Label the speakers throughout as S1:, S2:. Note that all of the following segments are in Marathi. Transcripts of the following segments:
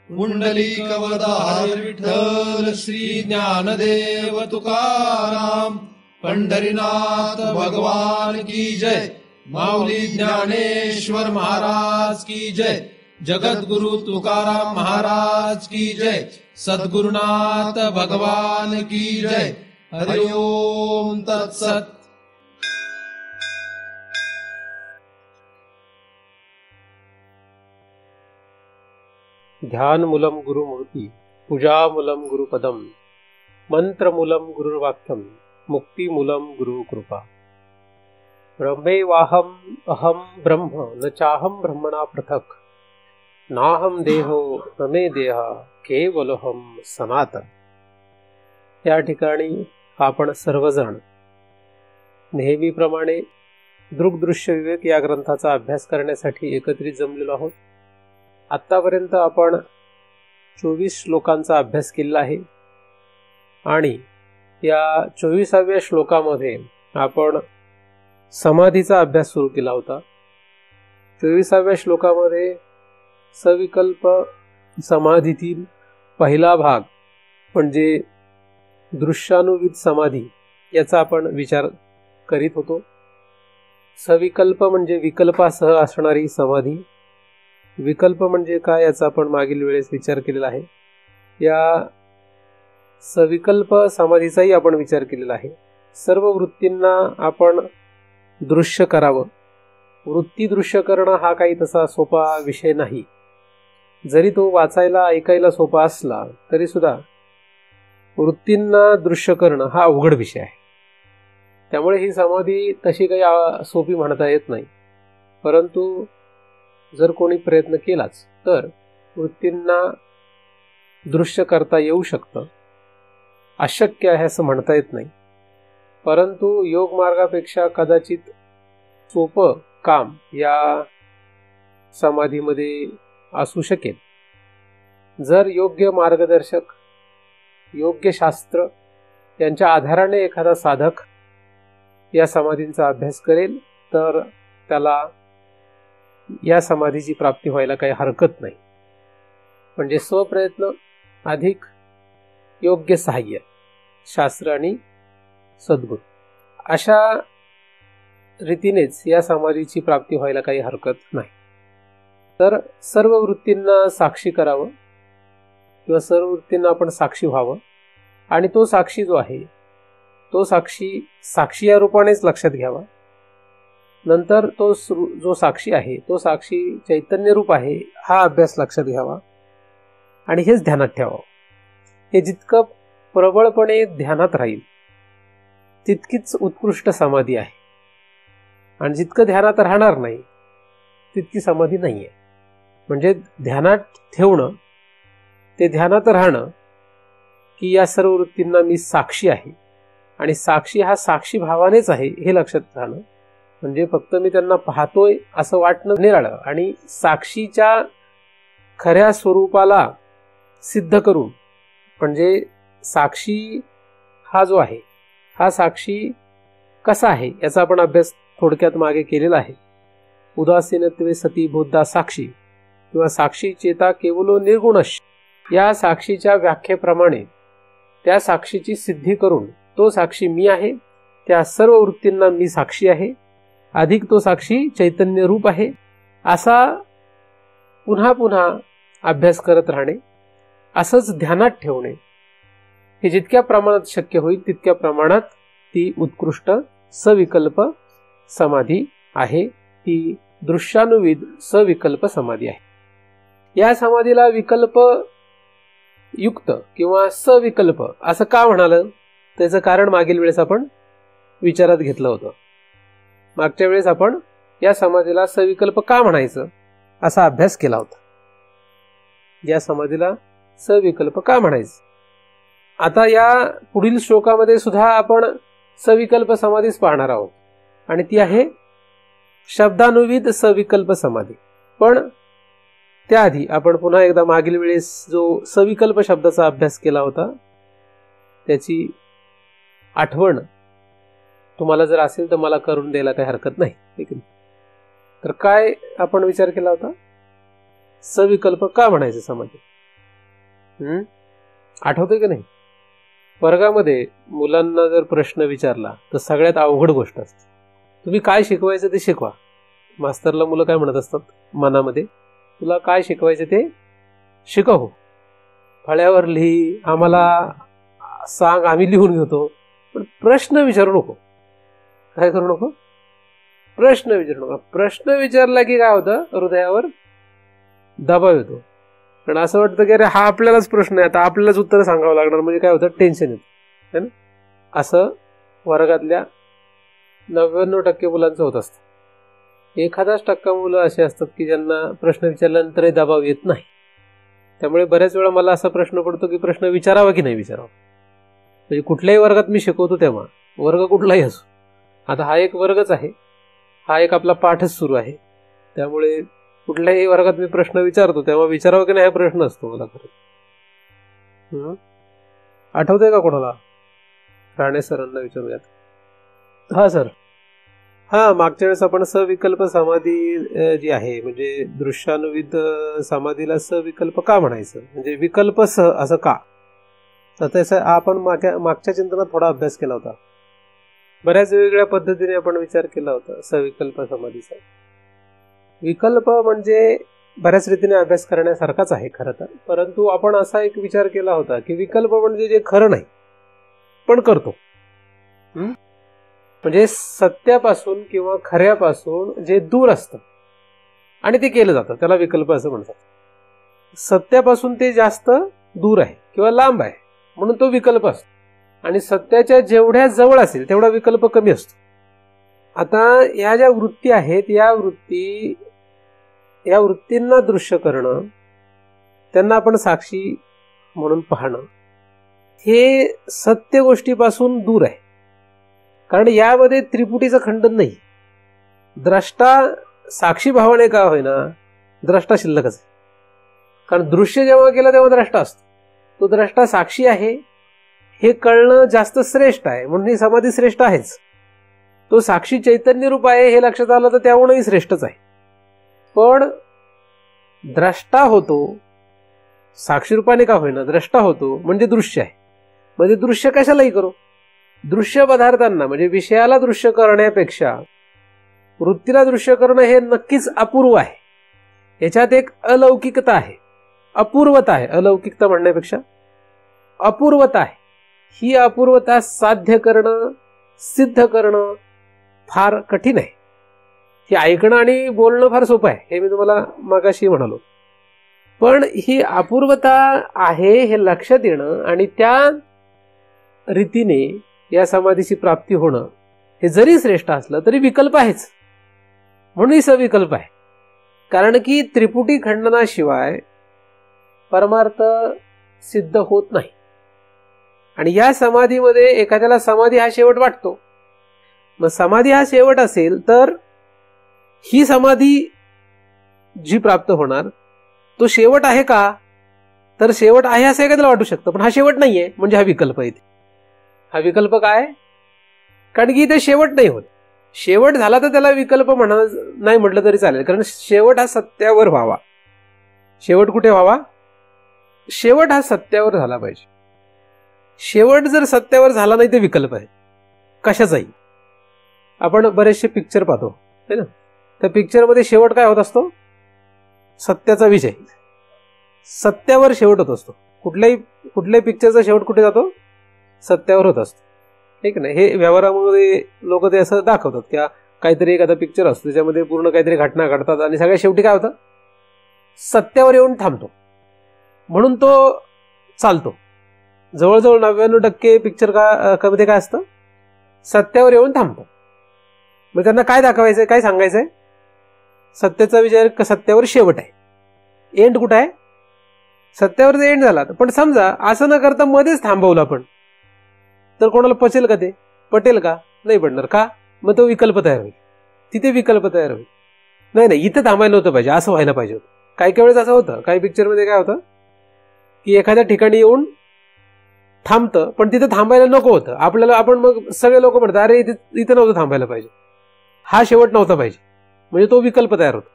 S1: पुंडलिकवरदा हरी विठ्ठल श्री ज्ञानदेव तुकाराम. पंढरीनाथ भगवान की जय. माऊली ज्ञानेश्वर महाराज की जय. जगद्गुरु तुकाराम महाराज की जय. सद्गुरुनाथ भगवान की जय. हरि ओम तत्सत.
S2: ध्यानमूलं गुरुमूर्ति, पूजामूलं गुरुपदम, मंत्रमूलं गुरुर्वाक्यम, मुक्तिमूलं गुरुकृपा. ब्रह्मेवाहम अहम ब्रह्म न चाहम ब्रह्मणा पृथक. नाहम देहो न मे देह केवलहम सनातन. या ठिकाणी आपण सर्वजण नेहमीप्रमाणे दृग्दृश्य विवेक या ग्रंथाचा अभ्यास करण्यासाठी एकत्रित जमलेलो आहोत. आत्तापर्यंत आपण 24 श्लोकांचा अभ्यास केला आहे आणि या 24व्या श्लोकामध्ये आपण समाधीचा अभ्यास सुरू केला होता. 24व्या श्लोकामध्ये सविकल्प समाधीतील पहिला भाग म्हणजे दृश्यानुविद समाधी याचा आपण विचार करीत होतो. सविकल्प म्हणजे विकल्पासह असणारी समाधी. विकल्प म्हणजे काय याचा आपण मागील वेळेस विचार केलेला आहे. या सविकल्प समाधीचाही आपण विचार केलेला आहे. सर्व वृत्तींना आपण दृश्य करावं. वृत्ती दृश्य करणं हा काही तसा सोपा विषय नाही. जरी तो वाचायला ऐकायला सोपा असला तरी सुद्धा वृत्तींना दृश्य करणं हा अवघड विषय आहे. त्यामुळे ही समाधी तशी काही सोपी म्हणता येत नाही. परंतु जर कोणी प्रयत्न केलाच तर वृत्तींना दृश्य करता येऊ शकतं. अशक्य आहे असं म्हणता येत नाही. परंतु योग मार्गापेक्षा कदाचित सोपं काम या समाधीमध्ये असू शकेल. जर योग्य मार्गदर्शक, योग्य शास्त्र यांच्या आधाराने एखादा साधक या समाधींचा अभ्यास करेल तर त्याला या समाधीची प्राप्ती व्हायला काही हरकत नाही. म्हणजे स्वप्रयत्न अधिक योग्य सहाय्य, शास्त्र आणि सद्गुरू अशा रीतीनेच या समाधीची प्राप्ती व्हायला काही हरकत नाही. तर सर्व वृत्तींना साक्षी करावं किंवा सर्व वृत्तींना आपण साक्षी व्हावं. आणि तो साक्षी जो आहे तो साक्षी या रूपानेच लक्षात घ्यावा. नंतर तो जो साक्षी आहे तो साक्षी चैतन्य रूप आहे हा अभ्यास लक्षात घ्यावा आणि हेच ध्यानात ठेवावं. हे जितकं प्रबळपणे ध्यानात राहील तितकीच उत्कृष्ट समाधी आहे. आणि जितकं ध्यानात राहणार नाही तितकी समाधी नाही आहे. म्हणजे ध्यानात ठेवणं, ते ध्यानात राहणं की या सर्व वृत्तींना मी साक्षी आहे आणि साक्षी हा साक्षी भावानेच आहे हे लक्षात राहणं. म्हणजे फक्त मी त्यांना पाहतोय असं वाटणं निराळं आणि साक्षीच्या खऱ्या स्वरूपाला सिद्ध करून, म्हणजे साक्षी हा जो आहे हा साक्षी कसा आहे याचा आपण अभ्यास थोडक्यात मागे केलेला आहे. उदासीनत्वे सती बोधा साक्षी किंवा साक्षी चेता केवलो निर्गुणश या साक्षीच्या व्याख्येप्रमाणे त्या साक्षीची सिद्धी करून तो साक्षी मी आहे, त्या सर्व वृत्तींना मी साक्षी आहे, अधिक तो साक्षी चैतन्य रूप आहे असा पुन्हा पुन्हा अभ्यास करत राहणे, असंच ध्यानात ठेवणे हे जितक्या प्रमाणात शक्य होईल तितक्या प्रमाणात ती उत्कृष्ट सविकल्प समाधी आहे. ती दृश्यानुविद सविकल्प समाधी आहे. या समाधीला विकल्प युक्त किंवा सविकल्प असं का म्हणालं त्याचं कारण मागील वेळेस आपण विचारात घेतलं होतं. मागच्या वेळेस आपण या समाधीला सविकल्प का म्हणायचं असा अभ्यास केला होता. या समाधीला सविकल्प का म्हणायचं. आता या पुढील श्लोकामध्ये सुद्धा आपण सविकल्प समाधीच पाहणार आहोत आणि ती आहे शब्दानुविद सविकल्प समाधी. पण त्याआधी आपण पुन्हा एकदा मागील वेळेस जो सविकल्प शब्दाचा अभ्यास केला होता त्याची आठवण तुम्हाला जर असेल तर मला करून द्यायला काही हरकत नाही. ठीक आहे. तर काय आपण विचार केला होता, सविकल्प का म्हणायचं समाधी. आठवतंय की नाही? वर्गामध्ये मुलांना जर प्रश्न विचारला तर सगळ्यात अवघड गोष्ट असते. तुम्ही काय शिकवायचं ते शिकवा. मास्तरला मुलं काय म्हणत असतात मनामध्ये, तुला काय शिकवायचं ते शिकव, फळ्यावर लिही, आम्हाला सांग, आम्ही लिहून घेतो, पण प्रश्न विचारू नको. काय करू नको? प्रश्न विचारू नका. प्रश्न विचारला की काय होतं, हृदयावर दबाव येतो. कारण असं वाटतं की अरे हा आपल्यालाच प्रश्न आहे, आता आपल्यालाच उत्तर सांगावं लागणार, म्हणजे काय होतं, टेन्शन येतं, है ना? असं वर्गातल्या 99% मुलांचं होत असतं. 1% मुलं असे असतात की ज्यांना प्रश्न विचारल्यानंतरही दबाव येत नाही. त्यामुळे बऱ्याच वेळा मला असा प्रश्न पडतो की प्रश्न विचारावा की नाही विचारावा. म्हणजे कुठल्याही वर्गात मी शिकवतो तेव्हा, वर्ग कुठलाही असो, आता हा एक वर्गच आहे, हा एक आपला पाठच सुरू आहे, त्यामुळे कुठल्याही वर्गात मी प्रश्न विचारतो तेव्हा विचारावा की नाही हा प्रश्न असतो मला खरं. आठवतंय का कोणाला? राणे सरांना विचारूयात. हा सर. हा, मागच्या वेळेस आपण सविकल्प समाधी जी आहे, म्हणजे दृश्यानुविध समाधीला सविकल्प का म्हणायचं, म्हणजे विकल्प सह असं का, तर तसं आपण मागच्या चिंतनात थोडा अभ्यास केला होता. बऱ्याच वेगवेगळ्या पद्धतीने आपण विचार केला होता सविकल्प समाधीचा. विकल्प म्हणजे बऱ्याच रीतीने अभ्यास करण्यासारखाच आहे खरं तर, परंतु आपण असा एक विचार केला होता की विकल्प म्हणजे जे खरं नाही पण करतो, म्हणजे सत्यापासून किंवा खऱ्यापासून जे दूर असतं आणि ते केलं जातं त्याला विकल्प असं म्हणतात. सत्यापासून ते जास्त दूर आहे किंवा लांब आहे म्हणून तो विकल्प असतो, आणि सत्याच्या जेवढ्या जवळ असेल तेवढा विकल्प कमी असतो. आता या ज्या वृत्ती आहेत, या वृत्तींना दृश्य करणं, त्यांना आपण साक्षी म्हणून पाहणं, हे सत्य गोष्टीपासून दूर आहे. कारण यामध्ये त्रिपुटीचं खंडन नाही. द्रष्टा साक्षी भावाने का होईना, द्रष्टा शिल्लकच आहे. कारण दृश्य जेव्हा केलं तेव्हा द्रष्टा असतो, तो द्रष्टा साक्षी आहे हे कळणं जास्त श्रेष्ठ आहे, म्हणून ही समाधी श्रेष्ठ आहेच. तो साक्षी चैतन्य रूप आहे हे लक्षात आलं तर त्याहूनही श्रेष्ठच आहे. पण द्रष्टा होतो, साक्षी रूपाने का होईना द्रष्टा होतो, म्हणजे दृश्य आहे. म्हणजे दृश्य कशालाही करू, दृश्य पदार्थांना म्हणजे विषयाला दृश्य करण्यापेक्षा वृत्तीला दृश्य करणं हे नक्कीच अपूर्व आहे. याच्यात एक अलौकिकता आहे, अपूर्वता आहे. अलौकिकता म्हणण्यापेक्षा अपूर्वता आहे. ही अपूर्वता साध्य करणं, सिद्ध करणं फार कठीण आहे. हे ऐकणं आणि बोलणं फार सोपं आहे, हे मी तुम्हाला मागाशी म्हणालो. पण ही अपूर्वता आहे हे लक्षात येणं आणि त्या रीतीने या समाधीची प्राप्ती होणं हे जरी श्रेष्ठ असलं तरी विकल्प आहेच, म्हणून सविकल्प आहे. कारण की त्रिपुटी खंडनाशिवाय परमार्थ सिद्ध होत नाही. आणि या समाधीमध्ये एखाद्याला समाधी हा शेवट वाटतो. मग समाधी हा शेवट असेल तर ही समाधी जी प्राप्त होणार तो शेवट आहे का, तर शेवट आहे असं एखाद्याला वाटू शकतं, पण हा शेवट नाहीये, म्हणजे हा विकल्प आहे. हा विकल्प काय? कारण की इथे शेवट नाही होत. शेवट झाला तर त्याला विकल्प नाही म्हटलं तरी चालेल, कारण शेवट हा सत्यावर व्हावा. शेवट कुठे व्हावा? शेवट हा सत्यावर झाला पाहिजे. शेवट जर सत्यावर झाला नाही ते विकल्प आहे कशाचाही. आपण बरेचसे पिक्चर पाहतो है ना, त्या पिक्चरमध्ये शेवट काय होत असतो? सत्याचा विजय, सत्यावर शेवट होत असतो. कुठल्याही पिक्चरचा शेवट कुठे जातो? सत्यावर होत असतो, ठीक नाही. हे व्यवहारामध्ये लोक ते असं दाखवतात की काहीतरी एखादा पिक्चर असतो त्याच्यामध्ये पूर्ण काहीतरी घटना घडतात आणि सगळ्या शेवटी काय होतं? सत्यावर येऊन थांबतो, म्हणून तो चालतो. जवळजवळ 99% पिक्चर मध्ये काय असतं? सत्यावर येऊन थांबतो. मग त्यांना काय दाखवायचंय, काय सांगायचंय? सत्याचा विजय, सत्यावर शेवट आहे. एंड कुठं आहे? सत्यावर एंड झाला. पण समजा असं न करता मध्येच थांबवलं आपण, तर कोणाला पचेल का? ते पटेल का? नाही पडणार. का? मग तो विकल्प तयार होईल, तिथे विकल्प तयार होईल. नाही इथं थांबायला नव्हतं पाहिजे, असं व्हायला पाहिजे होतं. काही काही वेळेस असं होतं, काही पिक्चरमध्ये काय होतं की एखाद्या ठिकाणी येऊन थांबतं पण तिथं थांबायला नको होतं आपल्याला. आपण मग सगळे लोक म्हणतात अरे इथं नव्हतं थांबायला पाहिजे, हा शेवट नव्हता पाहिजे, म्हणजे तो विकल्प तयार होतो.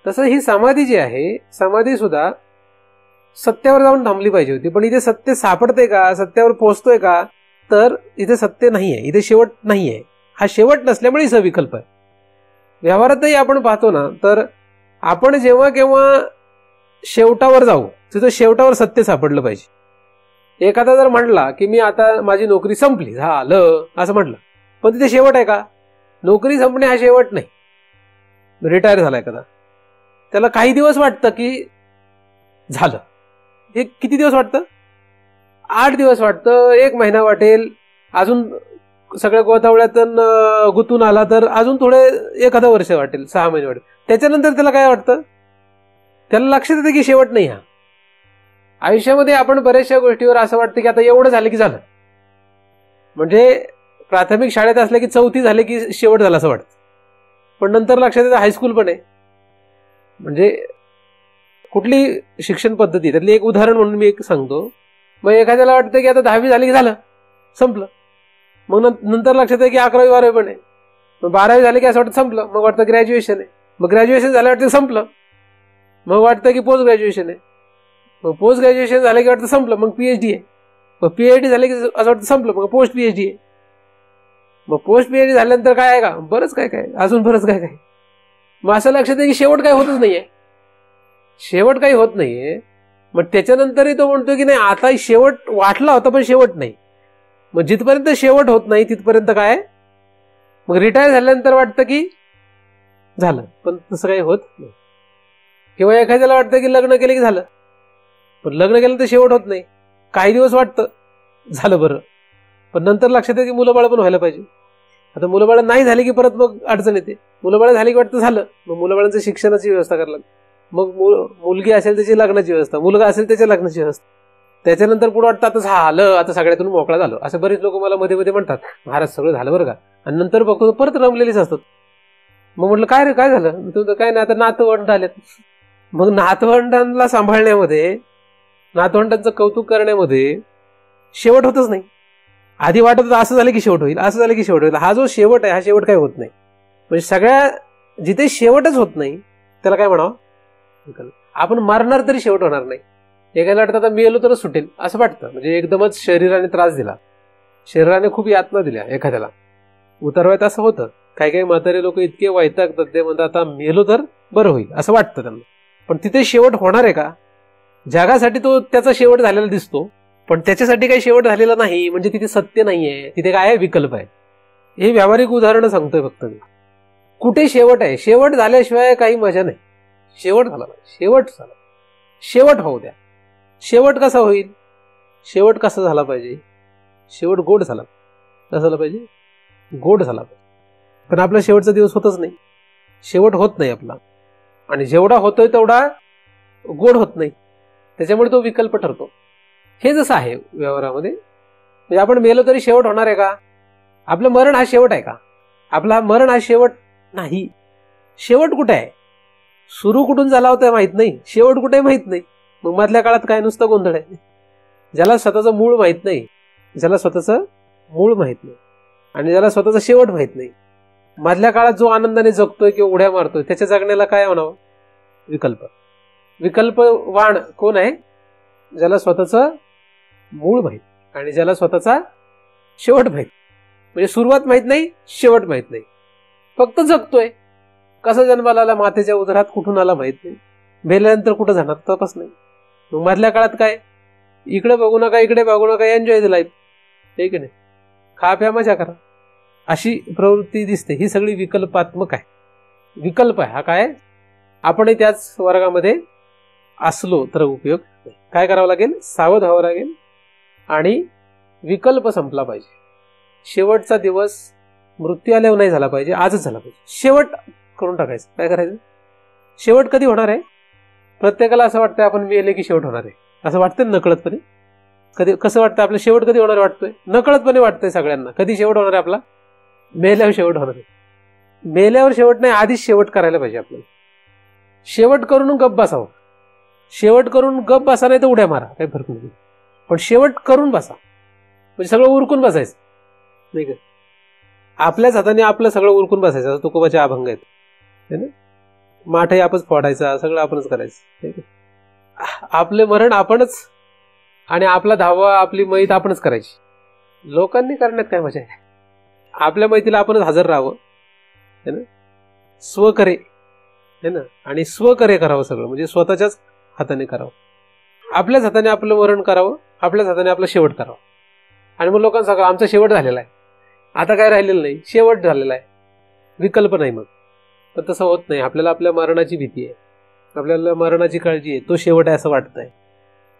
S2: तसं ही समाधी जी आहे, समाधी सुद्धा सत्यावर जाऊन थांबली पाहिजे होती. पण इथे सत्य सापडते का, सत्यावर पोहोचतोय का, तर इथे सत्य नाहीये, इथे शेवट नाहीये. हा शेवट नसल्यामुळे सविकल्प आहे. व्यवहारातही आपण पाहतो ना, तर आपण जेव्हा केव्हा शेवटावर जाऊ तिथं शेवटावर सत्य सापडलं पाहिजे. एखादा जर म्हणला की मी आता माझी नोकरी संपली, झालं असं म्हटलं, पण तिथे शेवट आहे का? नोकरी संपणे हा शेवट नाही. रिटायर झाला एखादा, त्याला काही दिवस वाटतं की झालं. हे किती दिवस वाटतं? 8 दिवस वाटतं, 1 महिना वाटेल, अजून सगळ्या गोतावळ्यातून गुंतून आला तर अजून थोडे 1 वर्ष वाटेल, 6 महिने वाटेल. त्याच्यानंतर त्याला काय वाटतं? त्याला लक्षात येतं की शेवट नाही हा. आयुष्यामध्ये आपण बऱ्याचशा गोष्टीवर असं वाटतं की आता एवढं झालं की झालं. म्हणजे प्राथमिक शाळेत असलं की 4थी झाले की शेवट झाला असं वाटतं. पण नंतर लक्षात येतं हायस्कूल पण आहे. म्हणजे कुठली शिक्षण पद्धती, त्यातली एक उदाहरण म्हणून मी एक सांगतो. मग एखाद्याला वाटतं की आता 10वी झाली की झालं, संपलं. मग नंतर लक्षात येतं की 11वी 12वी पण आहे. मग 12वी झाली की असं वाटतं संपलं. मग वाटतं ग्रॅज्युएशन आहे. मग ग्रॅज्युएशन झालं वाटतं संपलं. मग वाटतं की पोस्ट ग्रॅज्युएशन आहे. मग पोस्ट ग्रॅज्युएशन झालं की वाटतं संपलं. मग पीएचडी आहे. मग पीएचडी झाले की असं वाटतं संपलं. मग पोस्ट पीएचडी आहे. मग पोस्ट पीएचडी झाल्यानंतर काय आहे का, बरंच काय काय, अजून बरंच काय काय. मग असं लक्षात येतं की शेवट काय होतच नाहीये. शेवट काही होत नाहीये. मग त्याच्यानंतरही तो म्हणतो की नाही आता शेवट वाटला होता पण शेवट नाही. मग जिथपर्यंत शेवट होत नाही तिथपर्यंत काय, मग रिटायर झाल्यानंतर वाटतं की झालं, पण तसं काही होत नाही. किंवा एखाद्याला वाटतं की लग्न केलं की झालं, पण लग्न केलं तर शेवट होत नाही. काही दिवस वाटतं झालं बरं, पण नंतर लक्षात येतं की मुलं बाळ पण व्हायला पाहिजे. आता मुलं बाळ नाही झाली की परत मग अडचण येते. मुलं बाळ झाली की वाटतं झालं, मग मुलं बाळांचं शिक्षणाची व्यवस्था करायला लागते. मग मुलगी असेल त्याची लग्नाची व्यवस्था, मुलगा असेल त्याच्या लग्नाची व्यवस्था. त्याच्यानंतर पुढे वाटतं आता झालं, आता सगळ्यातून मोकळा झालो. असं बरेच लोक मला मध्ये मध्ये म्हणतात, महाराज सगळं झालं बरं का, आणि नंतर बघतो परत रमलेलीच असतात. मग म्हटलं काय रे, काय झालं? तुझं काय नाही, आता नातवंड आलेत. मग नातवंडांना सांभाळण्यामध्ये, नातवंडांचं कौतुक करण्यामध्ये शेवट होतच नाही. आधी वाटत होतं असं झालं की शेवट होईल, असं झालं की शेवट होईल. हा जो शेवट आहे हा शेवट काही होत नाही. म्हणजे सगळ्या जिथे शेवटच होत नाही त्याला काय म्हणावं, आपण मरणार तरी शेवट होणार नाही. एखाद्याला वाटतं आता मेलो तरच सुटेल असं वाटतं. म्हणजे एकदमच शरीराने त्रास दिला, शरीराने खूप यातना दिल्या एखाद्याला, उतरवायचं असं होतं. काही काही म्हातारे लोक इतके वैतागतात, ते म्हणतात आता मेलो तर बरं होईल असं वाटतं त्यांना. पण तिथे शेवट होणार आहे का? जगासाठी तो त्याचा शेवट झालेला दिसतो, पण त्याच्यासाठी काही शेवट झालेला नाही. म्हणजे तिथे सत्य नाहीये, तिथे काय आहे, विकल्प आहे. हे व्यावहारिक उदाहरणं सांगतोय फक्त मी. कुठे शेवट आहे? शेवट झाल्याशिवाय काही मजा नाही. शेवट झाला पाहिजे, शेवट झाला, शेवट होऊ द्या. शेवट कसा होईल? शेवट कसा झाला पाहिजे? शेवट गोड झाला. कसा झाला पाहिजे? गोड झाला पाहिजे. पण आपला शेवटचा दिवस होतच नाही, शेवट होत नाही आपला. आणि जेवढा होतोय तेवढा गोड होत नाही, त्याच्यामुळे तो विकल्प ठरतो. हे जसं आहे व्यवहारामध्ये. म्हणजे आपण मेलो तरी शेवट होणार आहे का? आपलं मरण हा शेवट आहे का? आपला मरण हा शेवट नाही. शेवट कुठे आहे? सुरू कुठून झाला होता माहित नाही, शेवट कुठे माहित नाही. मग मधल्या काळात काय नुसतं गोंधळ आहे. ज्याला स्वतःचं मूळ माहित नाही, ज्याला स्वतःचं मूळ माहित नाही आणि ज्याला स्वतःचा शेवट माहित नाही, मधल्या काळात जो आनंदाने जगतोय किंवा उड्या मारतोय, त्याच्या जगण्याला काय म्हणावं? विकल्प. विकल्पवान कोण आहे? ज्याला स्वतःचं मूळ माहित आणि ज्याला स्वतःचा शेवट माहित. म्हणजे सुरुवात माहित नाही, शेवट माहित नाही, फक्त जगतोय. कसा जन्माला आला, मातेच्या उदरात कुठून आला माहित नाही, मेल्यानंतर कुठं जाणार तपास नाही. मग मधल्या काळात काय? इकडे बघू नका, इकडे बघू नका, एन्जॉय द लाईफ. ठीक आहे नाही, खा प्या मजा करा, अशी प्रवृत्ती दिसते. ही सगळी विकल्पात्मक आहे. विकल्प आहे हा. काय आपणही त्याच वर्गामध्ये असलो तर उपयोग नाही. काय करावं लागेल? सावध व्हावं लागेल आणि विकल्प संपला पाहिजे. शेवटचा दिवस मृत्यू आल्यावर नाही झाला पाहिजे, आजच झाला पाहिजे. शेवट करून टाकायचं. काय करायचं? शेवट कधी होणार आहे? प्रत्येकाला असं वाटतं आपण मेले की शेवट होणार आहे, असं वाटतं नकळतपणे. कधी कसं वाटतं आपलं शेवट कधी होणार वाटतोय? नकळतपणे वाटतंय सगळ्यांना. कधी शेवट होणार आहे आपला? मेल्यावर शेवट होणार आहे. मेल्यावर शेवट नाही, आधीच शेवट करायला पाहिजे आपल्याला. शेवट करून गप बसावं. शेवट करून गप बसा, नाही तर उड्या मारा, काही फरक नाही. पण शेवट करून बसा, म्हणजे सगळं उरकून बसायचं नाही का? आपल्याच हाताने आपलं सगळं उरकून बसायचं. तुकोबाचे अभंग आहेत ना, माठही आपणच फोडायचा, सगळं आपणच करायचं. ठीक आहे. आपले मरण आपणच आणि आपला धावा आपली मैत आपणच करायची. लोकांनी करण्यात काय मजा आहे. आपल्या मैतीला आपणच हजर राहावं है ना, स्वकरे है ना, आणि स्वकरे करावं सगळं, म्हणजे स्वतःच्याच हाताने करावं. आपल्याच हाताने आपलं मरण करावं, आपल्याच हाताने आपला शेवट करावं. आणि मग लोकांना सांगा आमचा शेवट झालेला आहे, आता काय राहिलेलं नाही, शेवट झालेला आहे, विकल्प नाही. मग पण तसं होत नाही. आपल्याला आपल्या मरणाची भीती आहे, आपल्याला मरणाची काळजी आहे, तो शेवट आहे असं वाटतंय,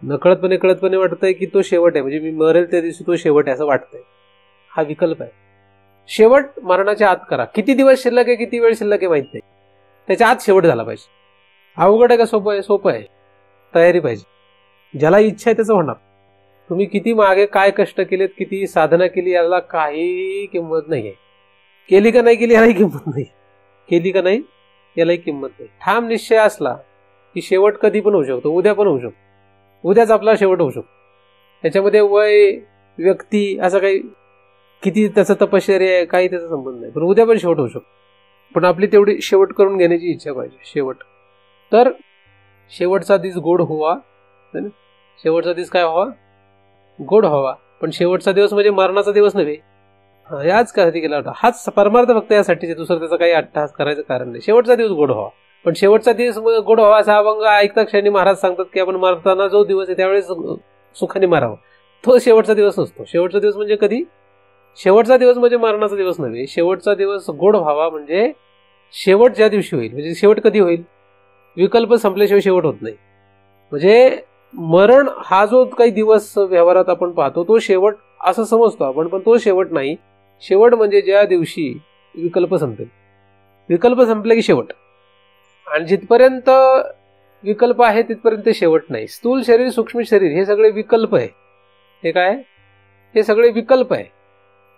S2: नकळतपणे कळतपणे वाटतंय की तो शेवट आहे, म्हणजे मी मरेल त्या दिवशी तो शेवट आहे असं वाटतंय. हा विकल्प आहे. शेवट मरणाच्या आत करा. किती दिवस शिल्लक आहे, किती वेळ शिल्लक आहे माहित नाही, त्याच्या आत शेवट झाला पाहिजे. अवघड आहे का सोपं आहे? सोपं आहे. तयारी पाहिजे. ज्याला इच्छा आहे त्याचं होणार. तुम्ही किती मागे काय कष्ट केलेत, किती साधना केली, याला काही किंमत नाही आहे. केली का नाही केली यालाही किंमत नाही, केली का नाही यालाही किंमत नाही. ठाम निश्चय असला की शेवट कधी पण होऊ शकतो, उद्या पण होऊ शकतो, उद्याच आपला शेवट होऊ शकतो. त्याच्यामध्ये वय, व्यक्ती असं काही, किती त्याचं तपश्चर्या आहे, काही त्याचा संबंध नाही, पण उद्या पण शेवट होऊ शकतो. पण आपली तेवढी शेवट करून घेण्याची इच्छा पाहिजे. शेवट तर शेवटचा दिस गोड व्हावा, शेवटचा दिवस काय व्हावा? गोड व्हावा. पण शेवटचा दिवस म्हणजे मरणाचा दिवस नव्हे. याच कधी केला होता, हाच परमार्थ फक्त यासाठीचे, दुसरं त्याचा काही अट्टहास करायचं कारण नाही. शेवटचा दिवस गोड व्हावा. पण शेवटचा दिवस गोड व्हावा असा अभंग ऐकता क्षणी महाराज सांगतात की आपण मरताना जो दिवस आहे त्यावेळेस सुखाने मारावं, तो शेवटचा दिवस नसतो. शेवटचा दिवस म्हणजे कधी? शेवटचा दिवस म्हणजे मरणाचा दिवस नव्हे. शेवटचा दिवस गोड व्हावा म्हणजे शेवट ज्या दिवशी होईल. म्हणजे शेवट कधी होईल? विकल्प संपल्याशिवाय शेवट होत नाही. म्हणजे मरण हा जो काही दिवस व्यवहारात आपण पाहतो तो शेवट असं समजतो आपण, पण तो शेवट नाही. शेवट म्हणजे ज्या दिवशी विकल्प संपेल. विकल्प संपले की शेवट. आणि जिथपर्यंत विकल्प आहे तिथपर्यंत शेवट नाही. स्थूल शरीर, सूक्ष्म शरीर हे सगळे विकल्प आहे. हे काय? हे सगळे विकल्प आहे.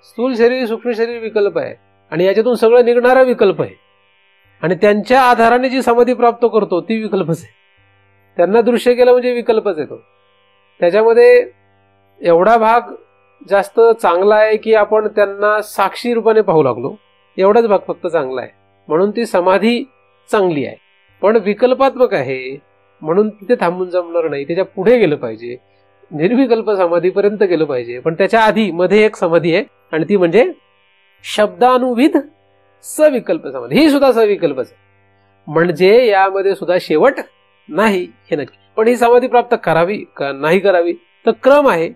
S2: स्थूल शरीर, सूक्ष्म शरीर विकल्प आहे, आणि याच्यातून सगळं निघणारा विकल्प आहे. आणि त्यांच्या आधाराने जी समाधी प्राप्त करतो ती विकल्पच आहे. त्यांना दृश्य केलं म्हणजे विकल्पच येतो. त्याच्यामध्ये एवढा भाग जास्त चांगला आहे की आपण त्यांना साक्षी रूपाने पाहू लागलो, एवढाच भाग फक्त चांगला आहे, म्हणून ती समाधी चांगली आहे. पण विकल्पात्मक आहे म्हणून तिथे थांबून जमणार नाही, त्याच्या पुढे गेलं पाहिजे, निर्विकल्प समाधीपर्यंत गेलं पाहिजे. पण त्याच्या आधी मध्ये एक समाधी आहे, आणि ती म्हणजे शब्दानुविध सविकल्प समाधी. ही सुद्धा सविकल्पच आहे, म्हणजे यामध्ये सुद्धा शेवट नाही हे नक्की. पण ही समाधी प्राप्त करावी का नाही करावी तर क्रम आहे.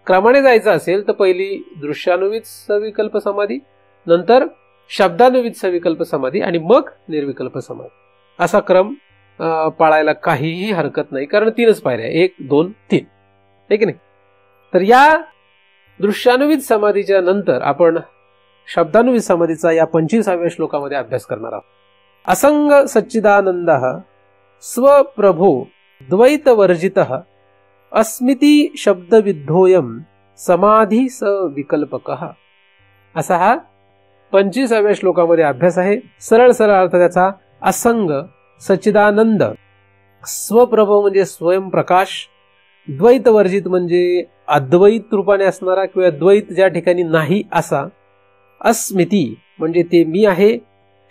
S2: क्रमाने जायचं असेल तर पहिली दृश्यानुविध सविकल्प समाधी, नंतर शब्दानुविध सविकल्प समाधी, आणि मग निर्विकल्प समाधी. असा क्रम पाळायला काहीही हरकत नाही, कारण 3च पायऱ्या, 1, 2, 3, आहे की नाही. तर या दृश्यानुविध समाधीच्या नंतर आपण शब्दानुविध समाधीचा या 25व्या श्लोकामध्ये अभ्यास करणार आहोत. असंग सच्चिदानंद स्वप्रभो द्वैतवर्जित अस्मिती शब्दविद्धोयम समाधी सविकल्पक. असा हा 25व्या श्लोकामध्ये अभ्यास आहे. सरळ सरळ अर्थ त्याचा असंग सच्चिदानंद, स्वप्रभो म्हणजे स्वयंप्रकाश, द्वैतवर्जित म्हणजे अद्वैत रूपाने असणारा किंवा द्वैत ज्या ठिकाणी नाही असा, अस्मिती म्हणजे ते मी आहे,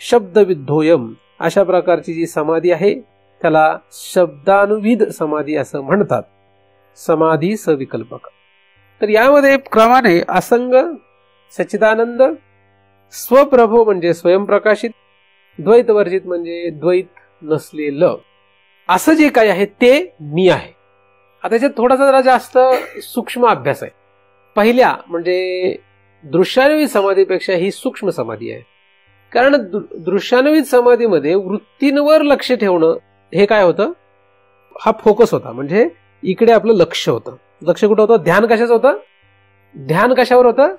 S2: शब्दविद्धोयम अशा प्रकारची जी समाधी आहे त्याला शब्दानुविध समाधी असं म्हणतात. समाधी सविकल्पक. तर यामध्ये क्रमाने असंग सच्चिदानंद, स्वप्रभो म्हणजे स्वयंप्रकाशित, द्वैतवर्जित म्हणजे द्वैत नसलेलं, असं जे काही आहे ते मी आहे. आता त्याच्यात थोडासा जरा जास्त सूक्ष्म अभ्यास आहे. पहिल्या म्हणजे दृश्यानुविध समाधीपेक्षा ही सूक्ष्म समाधी आहे. कारण दृश्यानुविध समाधीमध्ये वृत्तींवर लक्ष ठेवणं हे काय होतं? हा फोकस होता, म्हणजे इकडे आपलं लक्ष होतं. लक्ष कुठं होतं? ध्यान कशाचं होतं? ध्यान कशावर होतं?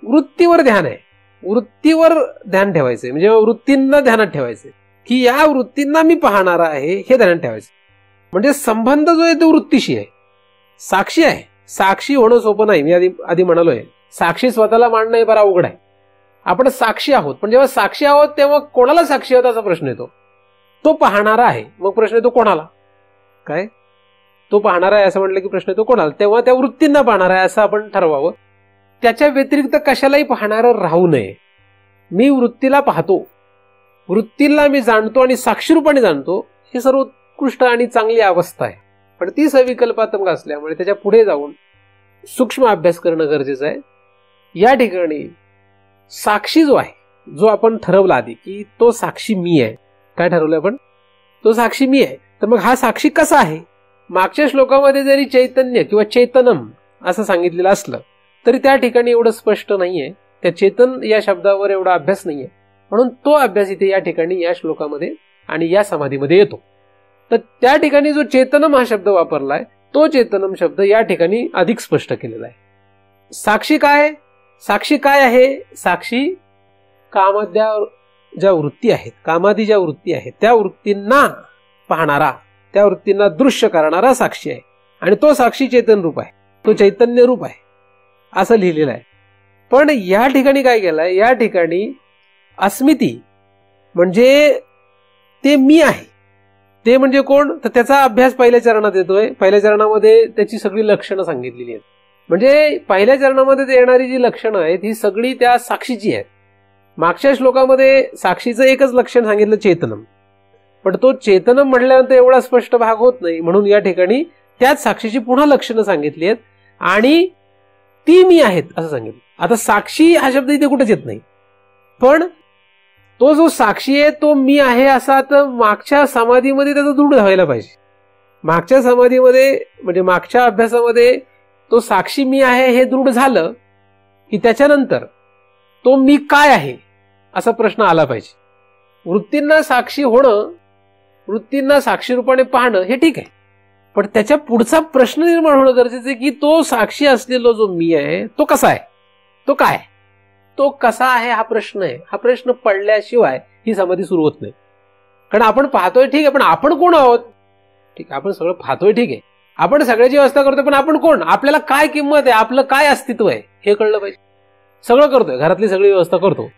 S2: वृत्तीवर ध्यान आहे. वृत्तीवर ध्यान ठेवायचंय, म्हणजे वृत्तींना ध्यानात ठेवायचंय की या वृत्तींना मी पाहणार आहे हे ध्यानात ठेवायचं. म्हणजे संबंध जो आहे तो वृत्तीशी आहे, साक्षी आहे. साक्षी होणं सोपं नाही, मी आधी म्हणालोय. साक्षी स्वतःला मांडणं हे फार अवघड आहे. आपण साक्षी आहोत, पण जेव्हा साक्षी आहोत तेव्हा कोणाला साक्षी आहोत असा प्रश्न येतो. तो पाहणारा आहे, मग प्रश्न येतो कोणाला? काय तो पाहणारा आहे असं म्हटलं की प्रश्न येतो कोणाला? तेव्हा त्या वृत्तींना पाहणार आहे असं आपण ठरवावं. त्याच्या व्यतिरिक्त कशालाही पाहणारं राहू नये. मी वृत्तीला पाहतो, वृत्तीला मी जाणतो आणि साक्षीरूपाने जाणतो, ही सर्व उत्कृष्ट आणि चांगली अवस्था आहे. पण ती सविकल्पात्मक असल्यामुळे त्याच्या पुढे जाऊन सूक्ष्म अभ्यास करणं गरजेचं आहे. या ठिकाणी साक्षी जो आहे, जो आपण ठरवला आधी की तो साक्षी मी आहे, काय ठरवलं आपण, तो साक्षी मी आहे. तर मग हा साक्षी कसा आहे? मागच्या श्लोकामध्ये जरी चैतन्य किंवा चेतनम असं सांगितलेलं असलं तरी त्या ठिकाणी एवढं स्पष्ट नाहीये, त्या चेतन या शब्दावर एवढा अभ्यास नाहीये, म्हणून तो अभ्यास इथे या ठिकाणी या श्लोकामध्ये आणि या समाधीमध्ये येतो. तर त्या ठिकाणी जो चेतनम हा शब्द वापरलाय तो चेतनम शब्द या ठिकाणी अधिक स्पष्ट केलेला आहे. साक्षी काय, साक्षी काय आहे? साक्षी कामाद्या ज्या वृत्ती आहेत, कामादी ज्या वृत्ती आहेत त्या वृत्तींना पाहणारा, त्या वृत्तींना दृश्य करणारा साक्षी आहे. आणि तो साक्षी चेतन रूप आहे, तो चैतन्य रूप आहे असं लिहिलेलं आहे. पण या ठिकाणी काय केलंय, या ठिकाणी अस्मिती म्हणजे ते मी आहे, ते म्हणजे कोण, तर त्याचा अभ्यास पहिल्या चरणात येतोय. पहिल्या चरणामध्ये त्याची सगळी लक्षणं सांगितलेली आहेत. म्हणजे पहिल्या चरणामध्ये येणारी जी लक्षणं आहेत ही सगळी त्या साक्षीची आहेत. मागच्या श्लोकामध्ये साक्षीचं एकच लक्षण सांगितलं, चेतनम, पण तो चेतनम म्हटल्यानंतर एवढा स्पष्ट भाग होत नाही, म्हणून या ठिकाणी त्याच साक्षीची पुन्हा लक्षणं सांगितली आहेत आणि ती मी आहेत असं सांगितलं. आता साक्षी हा शब्द इथे कुठेच येत नाही, पण तो जो साक्षी आहे तो मी आहे असा आता मागच्या समाधीमध्ये त्याचा दृढ व्हायला पाहिजे. मागच्या समाधीमध्ये म्हणजे मागच्या अभ्यासामध्ये तो साक्षी मी आहे हे दृढ झालं की त्याच्यानंतर तो मी काय आहे असा प्रश्न आला पाहिजे. वृत्तींना साक्षी होणं, वृत्तींना साक्षी रूपाने पाहणं हे ठीक आहे, पण त्याच्या पुढचा प्रश्न निर्माण होणं गरजेचं आहे की तो साक्षी असलेला जो मी आहे तो कसा आहे, तो काय, तो कसा आहे हा प्रश्न आहे. हा प्रश्न पडल्याशिवाय ही समाधी सुरू होत नाही. कारण आपण पाहतोय ठीक आहे, पण आपण कोण आहोत? ठीक आहे, आपण सगळं पाहतोय ठीक आहे, आपण सगळ्याची व्यवस्था करतोय, पण आपण कोण, आपल्याला काय किंमत आहे, आपलं काय अस्तित्व आहे हे कळलं पाहिजे. सगळं करतोय, घरातली सगळी व्यवस्था करतो,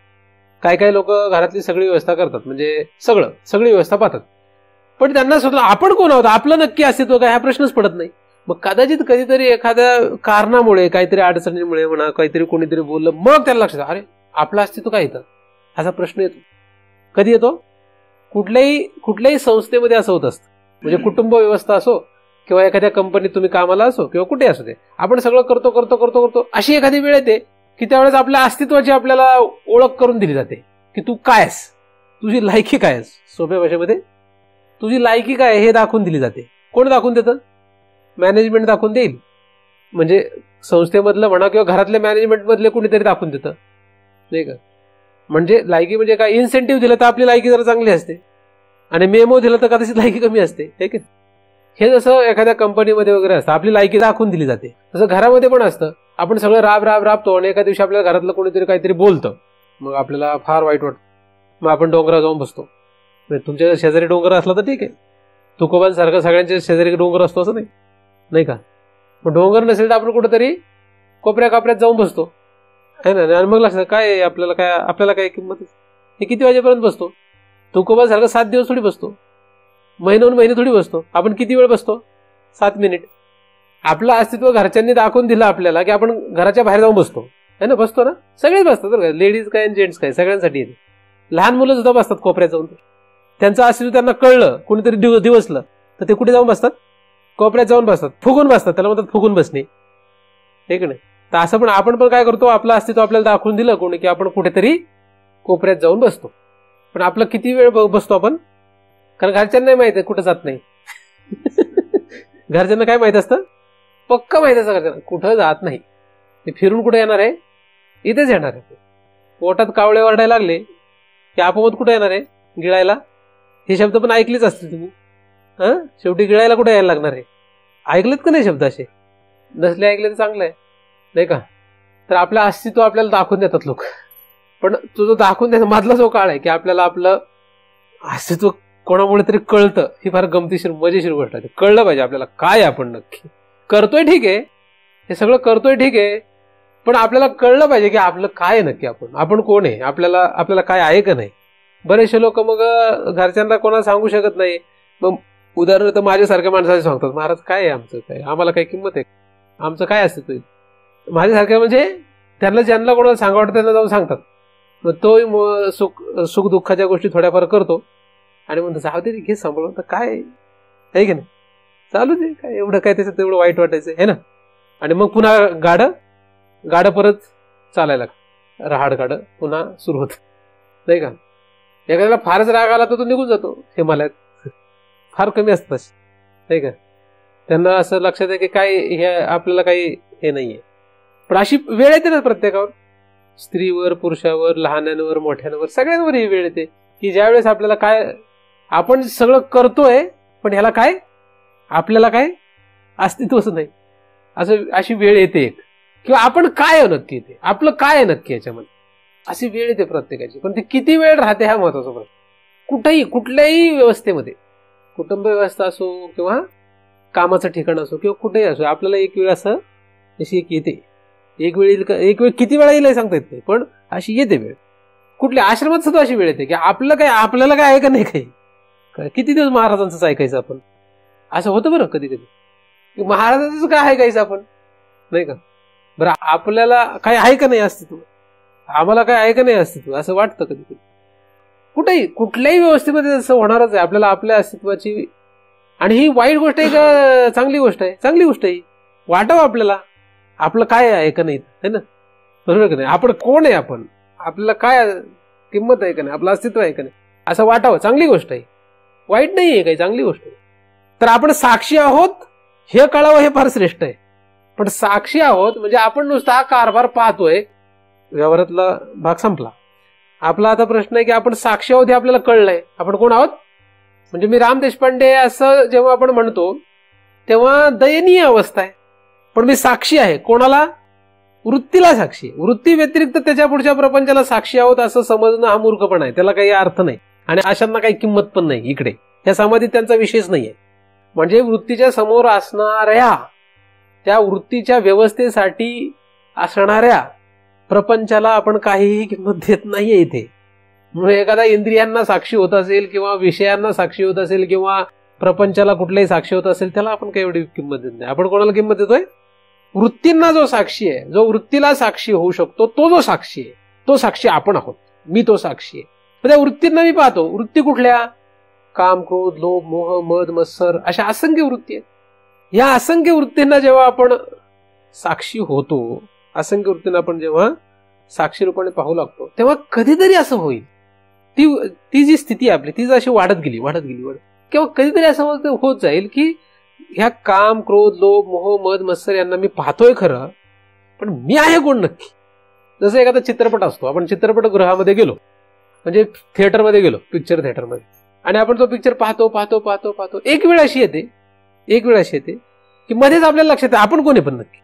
S2: काय काय लोक घरातली सगळी व्यवस्था करतात, म्हणजे सगळी व्यवस्था पाहतात, पण त्यांना स्वतः आपण कोण आहोत, आपलं नक्की अस्तित्व काय हा प्रश्नच पडत नाही. मग कदाचित कधीतरी एखाद्या कारणामुळे, काहीतरी अडचणीमुळे म्हणा, काहीतरी कोणीतरी बोललं, मग त्याला लक्षात, अरे आपलं अस्तित्व काय येतं असा प्रश्न येतो. कधी येतो? कुठल्याही संस्थेमध्ये असं होत असतं. म्हणजे कुटुंब व्यवस्था असो किंवा एखाद्या कंपनीत तुम्ही कामाला असो किंवा कुठे असू दे, आपण सगळं करतो करतो करतो करतो अशी एखादी वेळ येते की त्यावेळेस आपल्या अस्तित्वाची आपल्याला ओळख करून दिली जाते की तू काय आहेस, तुझी लायकी काय आहेस. सोप्या भाषेमध्ये तुझी लायकी काय हे दाखवून दिली जाते. कोण दाखवून देतं? मॅनेजमेंट दाखवून देईल, म्हणजे संस्थेमधलं म्हणा किंवा घरातल्या मॅनेजमेंट मधले कोणीतरी दाखवून देतं, नाही का. म्हणजे लायकी म्हणजे काय, इन्सेंटिव्ह दिलं तर आपली लायकी जरा चांगली असते आणि मेमो दिलं तर कदाचित लायकी कमी असते, ठीक आहे. हे जसं एखाद्या कंपनीमध्ये वगैरे असतं, आपली लायकी दाखवून दिली जाते, तसं घरामध्ये पण असतं. आपण सगळं राबतो आणि एका दिवशी आपल्या घरातलं कोणीतरी काहीतरी बोलतं, मग आपल्याला फार वाईट वाटतं, मग आपण डोंगरावर जाऊन बसतो. तुमच्या शेजारी डोंगर असला तर ठीक आहे, तुकोबांसारखं सगळ्यांच्या शेजारी डोंगर असतो असं नाही का. पण डोंगर नसेल तर आपण कुठेतरी कोपऱ्या कापऱ्यात जाऊन बसतो आहे ना. आणि मग लक्षात काय आपल्याला काय किंमत, हे किती वाजेपर्यंत बसतो. तुकोबांसारखं 7 दिवस थोडी बसतो, महिने थोडी बसतो. आपण किती वेळ बसतो? 7 मिनिट. आपलं अस्तित्व घरच्यांनी दाखवून दिलं आपल्याला की आपण घराच्या बाहेर जाऊन बसतो है ना. बसतो ना, सगळेच बसतात बरं का, लेडीज काय जेंट्स काय सगळ्यांसाठी येते. लहान मुलं सुद्धा बसतात कोपऱ्यात जाऊन. त्यांचं अस्तित्व त्यांना कळलं, कोणीतरी दिवसलं तर ते कुठे जाऊन बसतात? कोपऱ्यात जाऊन बसतात, फुगून बसतात, त्याला म्हणतात फुगून बसणे, ठीक नाही. तर असं पण आपण पण काय करतो, आपलं अस्तित्व आपल्याला दाखवून दिलं कोणी की आपण कुठेतरी कोपऱ्यात जाऊन बसतो. पण आपलं किती वेळ बसतो आपण? कारण घरच्यांना नाही माहित आहे, कुठं जात नाही. घरच्यांना काय माहित असतं? पक्का माहित असतं घरच्यांना, कुठं जात नाही. ते फिरून कुठे येणार आहे? इथेच येणार आहे. पोटात कावळे वरडायला लागले की आपोआप कुठे येणार आहे? गिळायला. हे शब्द पण ऐकलेच असतील तुम्ही. शेवटी गिळायला कुठे यायला लागणार आहे? ऐकलेत का नाही शब्द असे? नसले ऐकले तर चांगलं आहे, नाही का. तर आपलं अस्तित्व आपल्याला दाखवून देतात लोक, पण तो जो दाखवून देतात मधला जो काळ आहे की आपल्याला आपलं अस्तित्व कोणामुळे तरी कळतं, ही फार गमतीशीर मजेशीर गोष्ट आहे. कळलं पाहिजे आपल्याला काय आपण नक्की करतोय. ठीक आहे, हे सगळं करतोय ठीक आहे, पण आपल्याला कळलं पाहिजे की आपलं काय नक्की, आपण कोण आहे, आपल्याला काय आहे का नाही. बरेचसे लोक मग घरच्यांना कोणाला सांगू शकत नाही. मग उदाहरणार्थ माझ्यासारख्या माणसाचे सांगतात, महाराज काय आहे आमचं, काय आम्हाला काय किंमत आहे, आमचं काय अस्तित्व आहे. माझ्यासारख्या म्हणजे त्यांना ज्यांना कोणाला सांगा वाटतं त्यांना जाऊन सांगतात. मग तो सुख दुःखाच्या गोष्टी थोड्याफार करतो आणि म्हणतो जाऊ दे घे सांभाळून, तर काय आहे की नाही. चालू दे, काय एवढं काय त्याच्यात एवढं वाईट वाटायचं आहे ना. आणि मग पुन्हा गाडं परत चालायला रहाड गाडं पुन्हा सुरू होत, नाही का. एखाद्याला फारच राग आला तर तो निघून जातो हिमालयात. फार कमी असतात, नाही का. त्यांना असं लक्षात आहे की काय हे आपल्याला काही हे नाहीये. पण अशी वेळ येते ना प्रत्येकावर, स्त्रीवर, पुरुषावर, लहानांवर, मोठ्यांवर, सगळ्यांवर ही वेळ येते की ज्यावेळेस आपल्याला काय, आपण सगळं करतोय पण ह्याला काय, आपल्याला काय अस्तित्वच नाही, अशी वेळ येते एक. किंवा आपण काय आहे नक्की, ते आपलं काय आहे नक्की याच्यामध्ये, अशी वेळ येते प्रत्येकाची. पण ती किती वेळ राहते हा महत्वाचा प्रश्न. कुठेही कुठल्याही व्यवस्थेमध्ये, कुटुंब व्यवस्था असो किंवा कामाचं ठिकाण असो किंवा कुठेही असो, आपल्याला एक वेळ असं अशी एक येते. एक वेळ किती वेळा येईल सांगता येत नाही, पण अशी येते वेळ. कुठल्या आश्रमात सुद्धा अशी वेळ येते की आपल्याला काय आहे का नाही, काही किती दिवस महाराजांचंच ऐकायचं आपण, असं होतं बरं कधी कधी. महाराजांचं काय ऐकायचं आपण, नाही का. बरं आपल्याला काय आहे का नाही अस्तित्व, आम्हाला काय आहे का नाही अस्तित्व, असं वाटतं कधी कधी. कुठेही कुठल्याही व्यवस्थेमध्ये असं होणारच आहे आपल्याला आपल्या अस्तित्वाची. आणि ही वाईट गोष्ट आहे का चांगली गोष्ट आहे, चांगली गोष्ट आहे. वाटावं आपल्याला आपलं काय आहे का नाही, है ना, बरोबर का नाही. आपण कोण आहे, आपण आपल्याला काय किंमत आहे का नाही, आपलं अस्तित्व आहे का नाही, असं वाटावं, चांगली गोष्ट आहे. वाईट नाही आहे काही, चांगली गोष्ट आहे. तर आपण साक्षी आहोत हे कळावं, हे फार श्रेष्ठ आहे. पण साक्षी आहोत म्हणजे आपण नुसता हा कारभार पाहतोय, व्यवहारातला भाग संपला. आपला आता प्रश्न आहे की आपण साक्षी आहोत हे आपल्याला कळलंय, आपण कोण आहोत. म्हणजे मी राम देशपांडे असं जेव्हा आपण म्हणतो तेव्हा दयनीय अवस्था आहे. पण मी साक्षी आहे कोणाला, वृत्तीला साक्षी. वृत्ती व्यतिरिक्त त्याच्या पुढच्या प्रपंचाला साक्षी आहोत असं समजणं हा मूर्खपणा आहे, त्याला काही अर्थ नाही. आणि अशांना काही किंमत पण नाही इकडे, या समाधीत त्यांचा विषयच नाहीये. म्हणजे वृत्तीच्या समोर असणाऱ्या, त्या वृत्तीच्या व्यवस्थेसाठी असणाऱ्या प्रपंचाला आपण काहीही किंमत देत नाहीये इथे. म्हणजे एखादा इंद्रियांना साक्षी होत असेल किंवा विषयांना साक्षी होत असेल किंवा प्रपंचाला कुठलाही साक्षी होत असेल, त्याला आपण काही एवढी किंमत देत नाही. आपण कोणाला किंमत देतोय, वृत्तींना जो साक्षी आहे, जो वृत्तीला साक्षी होऊ शकतो, तो जो साक्षी आहे, तो साक्षी आपण आहोत. मी तो साक्षी आहे. त्या वृत्तींना मी पाहतो. वृत्ती कुठल्या, काम, क्रोध, लोभ, मोह, मद, मत्सर, अशा असंख्य वृत्ती आहेत. या असंख्य वृत्तींना जेव्हा आपण साक्षी होतो, असंख्य वृत्तींना आपण जेव्हा साक्षी रूपाने पाहू लागतो, तेव्हा कधीतरी असं होईल, ती जी स्थिती आपली ती अशी वाढत गेली किंवा कधीतरी असं होत जाईल की ह्या काम, क्रोध, लोभ, मोह, मद, मत्सर यांना मी पाहतोय खरं, पण मी आहे कोण नक्की. जसं एखादा चित्रपट असतो, आपण चित्रपटगृहामध्ये गेलो, म्हणजे थिएटरमध्ये गेलो, पिक्चर थिएटरमध्ये, आणि आपण तो पिक्चर पाहतो. एक वेळ अशी येते की मध्येच आपल्याला लक्षात येतं आपण कोण आहे पण नक्की.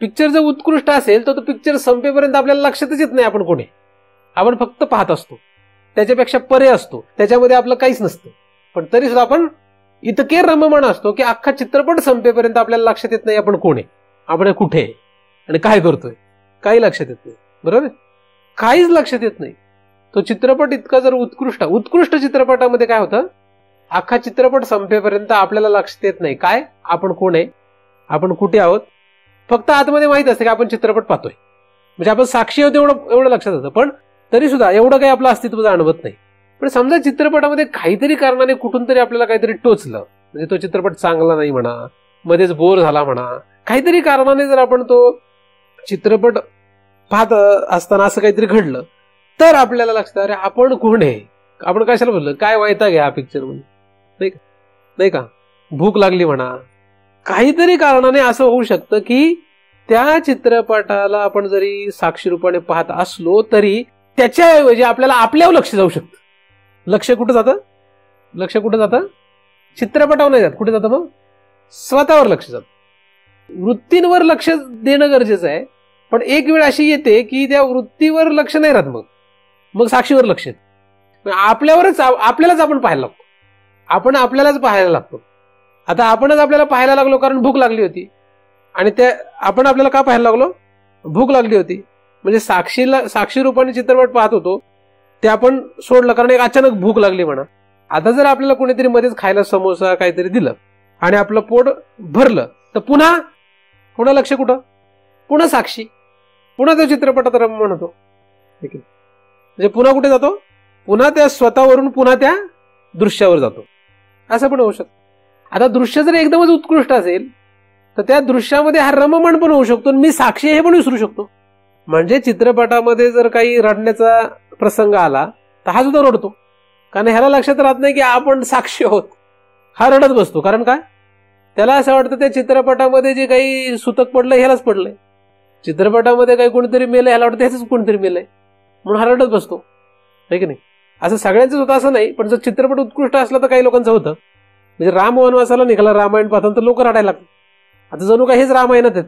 S2: पिक्चर जर उत्कृष्ट असेल तर तो पिक्चर संपेपर्यंत आपल्याला लक्षातच येत नाही आपण कोण आहे. आपण फक्त पाहत असतो, त्याच्यापेक्षा परे असतो, त्याच्यामध्ये आपलं काहीच नसतं. पण तरी सुद्धा आपण इतके रममाण असतो की अख्खा चित्रपट संपेपर्यंत आपल्याला लक्षात येत नाही आपण कोण आहे, आपण कुठे आहे आणि काय करतोय, काही लक्षात येत नाही. बरोबर, काहीच लक्षात येत नाही. तो चित्रपट इतका जर उत्कृष्ट चित्रपटामध्ये काय होतं, अख्खा चित्रपट संपेपर्यंत आपल्याला लक्षात येत नाही काय, आपण कोण आहे, आपण कुठे आहोत. फक्त आतमध्ये माहित असते की आपण चित्रपट पाहतोय, म्हणजे आपण साक्षी आहोत एवढं लक्षात येतं. पण तरी सुद्धा एवढं काही आपलं अस्तित्व जाणवत नाही. पण समजा चित्रपटामध्ये काहीतरी कारणाने कुठून तरी आपल्याला काहीतरी टोचलं, म्हणजे तो चित्रपट चांगला नाही म्हणा, मध्येच बोर झाला म्हणा, काहीतरी कारणाने जर आपण तो चित्रपट पाहत असताना असं काहीतरी घडलं, तर आपल्याला लक्षात अरे आपण कोण आहे, आपण कशाला बोललो, काय वैताग आहे हा पिक्चर मध्ये, नाही का, भूक लागली म्हणा, काहीतरी कारणाने असं होऊ शकतं की त्या चित्रपटाला आपण जरी साक्षी रूपाने पाहत असलो तरी त्याच्याऐवजी आपल्याला आपल्यावर लक्ष जाऊ शकतं. लक्ष कुठं जातं, चित्रपटावर नाही जात, कुठे जातं मग स्वतःवर लक्ष जातं. वृत्तींवर लक्ष देणं गरजेचं आहे. पण एक वेळ अशी येते की त्या वृत्तीवर लक्ष नाही राहत, मग साक्षीवर लक्ष येतं. आपल्यालाच आपण पाहायला लागतो, आपण आपल्यालाच पाहायला लागतो. आता आपणच आपल्याला पाहायला लागलो कारण भूक लागली होती, आणि आपण आपल्याला का पाहायला लागलो, भूक लागली होती. म्हणजे साक्षी रूपाने चित्रपट पाहत होतो, ते आपण सोडलं कारण एक अचानक भूक लागली म्हणा. आता जर आपल्याला कोणीतरी मध्येच खायला समोसा काहीतरी दिलं आणि आपलं पोट भरलं, तर पुन्हा लक्ष कुठं, पुन्हा साक्षी, पुन्हा तो चित्रपटात रममाण होतो. म्हणजे पुन्हा कुठे जातो, पुन्हा त्या स्वतःवरून पुन्हा त्या दृश्यावर जातो. असं पण होऊ शकतं. आता दृश्य जर एकदमच उत्कृष्ट असेल तर त्या दृश्यामध्ये हा रममाण पण होऊ शकतो, मी साक्षी हे पण विसरू शकतो. म्हणजे चित्रपटामध्ये जर काही रडण्याचा प्रसंग आला तर हा सुद्धा रडतो, कारण ह्याला लक्षात राहत नाही की आपण साक्षी आहोत. हा रडत बसतो, कारण काय, त्याला असं वाटतं त्या चित्रपटामध्ये जे काही सुतक पडलं ह्यालाच पडलंय, चित्रपटामध्ये काही कोणीतरी मेलंय ह्याला वाटतं ह्याच कोणीतरी मेलंय, म्हणून हा रडत बसतो, आहे की नाही. असं सगळ्यांचं होतं असं नाही, पण जर चित्रपट उत्कृष्ट असला तर काही लोकांचं होतं. म्हणजे राम वनवासाला निघाला, रामायण पाहताना तर लोक रडायला लागतात. आता जणू काही हेच रामायणात आहेत.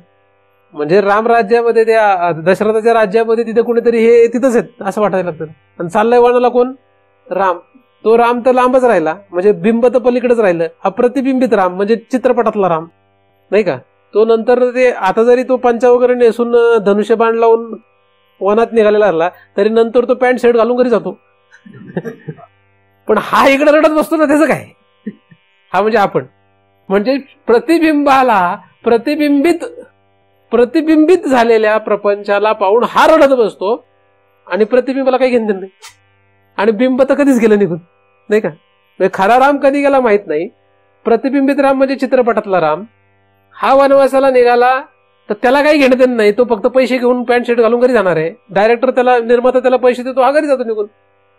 S2: म्हणजे राम राज्यामध्ये, त्या दशरथाच्या राज्यामध्ये तिथे कुणीतरी हे तिथंच आहेत असं वाटायला लागतं. आणि चाललंय वनाला कोण, राम. तो राम तर लांबच राहिला, म्हणजे बिंब तर पलीकडेच राहिलं. अप्रतिबिंबित राम म्हणजे चित्रपटातला राम, नाही का. तो नंतर ते आता जरी तो पंचा वगैरे नेसून धनुष्यबाण लावून वनात निघालेला असला तरी नंतर तो पॅन्ट शर्ट घालून घरी जातो. पण हा इकडे रडत बसतो ना, त्याचं काय. हा म्हणजे आपण, म्हणजे प्रतिबिंबाला प्रतिबिंबित झालेल्या प्रपंचाला पाहून हा रडत बसतो, आणि प्रतिबिंबाला काही घेणं नाही, आणि बिंब तर कधीच गेलं निघून, नाही का. खरा राम कधी गेला माहित नाही. प्रतिबिंबित राम म्हणजे चित्रपटातला राम. हा वनवासाला निघाला तर त्याला काही घेणं देणं नाही, तो फक्त पैसे घेऊन पॅन्ट शर्ट घालून घरी जाणार आहे. डायरेक्टर त्याला, निर्माता त्याला पैसे देतो, हा घरी जातो निघून,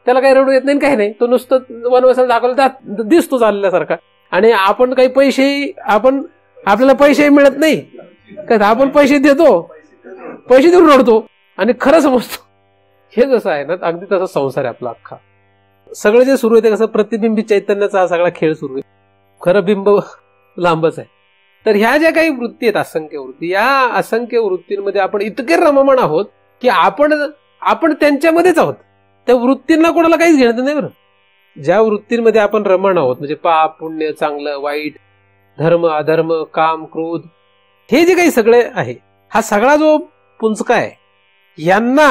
S2: त्याला काही रडू येत नाही काही नाही. तो नुसतं वनवासाला दाखवला दिसतो चालल्यासारखा. आणि आपण काही पैसे, आपल्याला पैसे मिळत नाही काय, आपण पैसे देतो, पैसे देऊन रडतो आणि खरं समजतो. हे जसं आहे ना, अगदी तसा संसार आहे आपला अख्खा. सगळं जे सुरू आहे ते कसं प्रतिबिंबित चैतन्याचा हा सगळा खेळ सुरू आहे, खरं बिंब लांबच आहे. तर ह्या ज्या काही वृत्ती आहेत, असंख्य वृत्ती, या असंख्य वृत्तींमध्ये आपण इतके रममाण आहोत की आपण त्यांच्यामध्येच आहोत. त्या वृत्तींना कोणाला काहीच घेणं नाही बरं. ज्या वृत्तींमध्ये आपण रममाण आहोत, म्हणजे पाप पुण्य, चांगलं वाईट, धर्म अधर्म, काम क्रोध, हे जे काही सगळे आहे, हा सगळा जो पुंचका आहे, यांना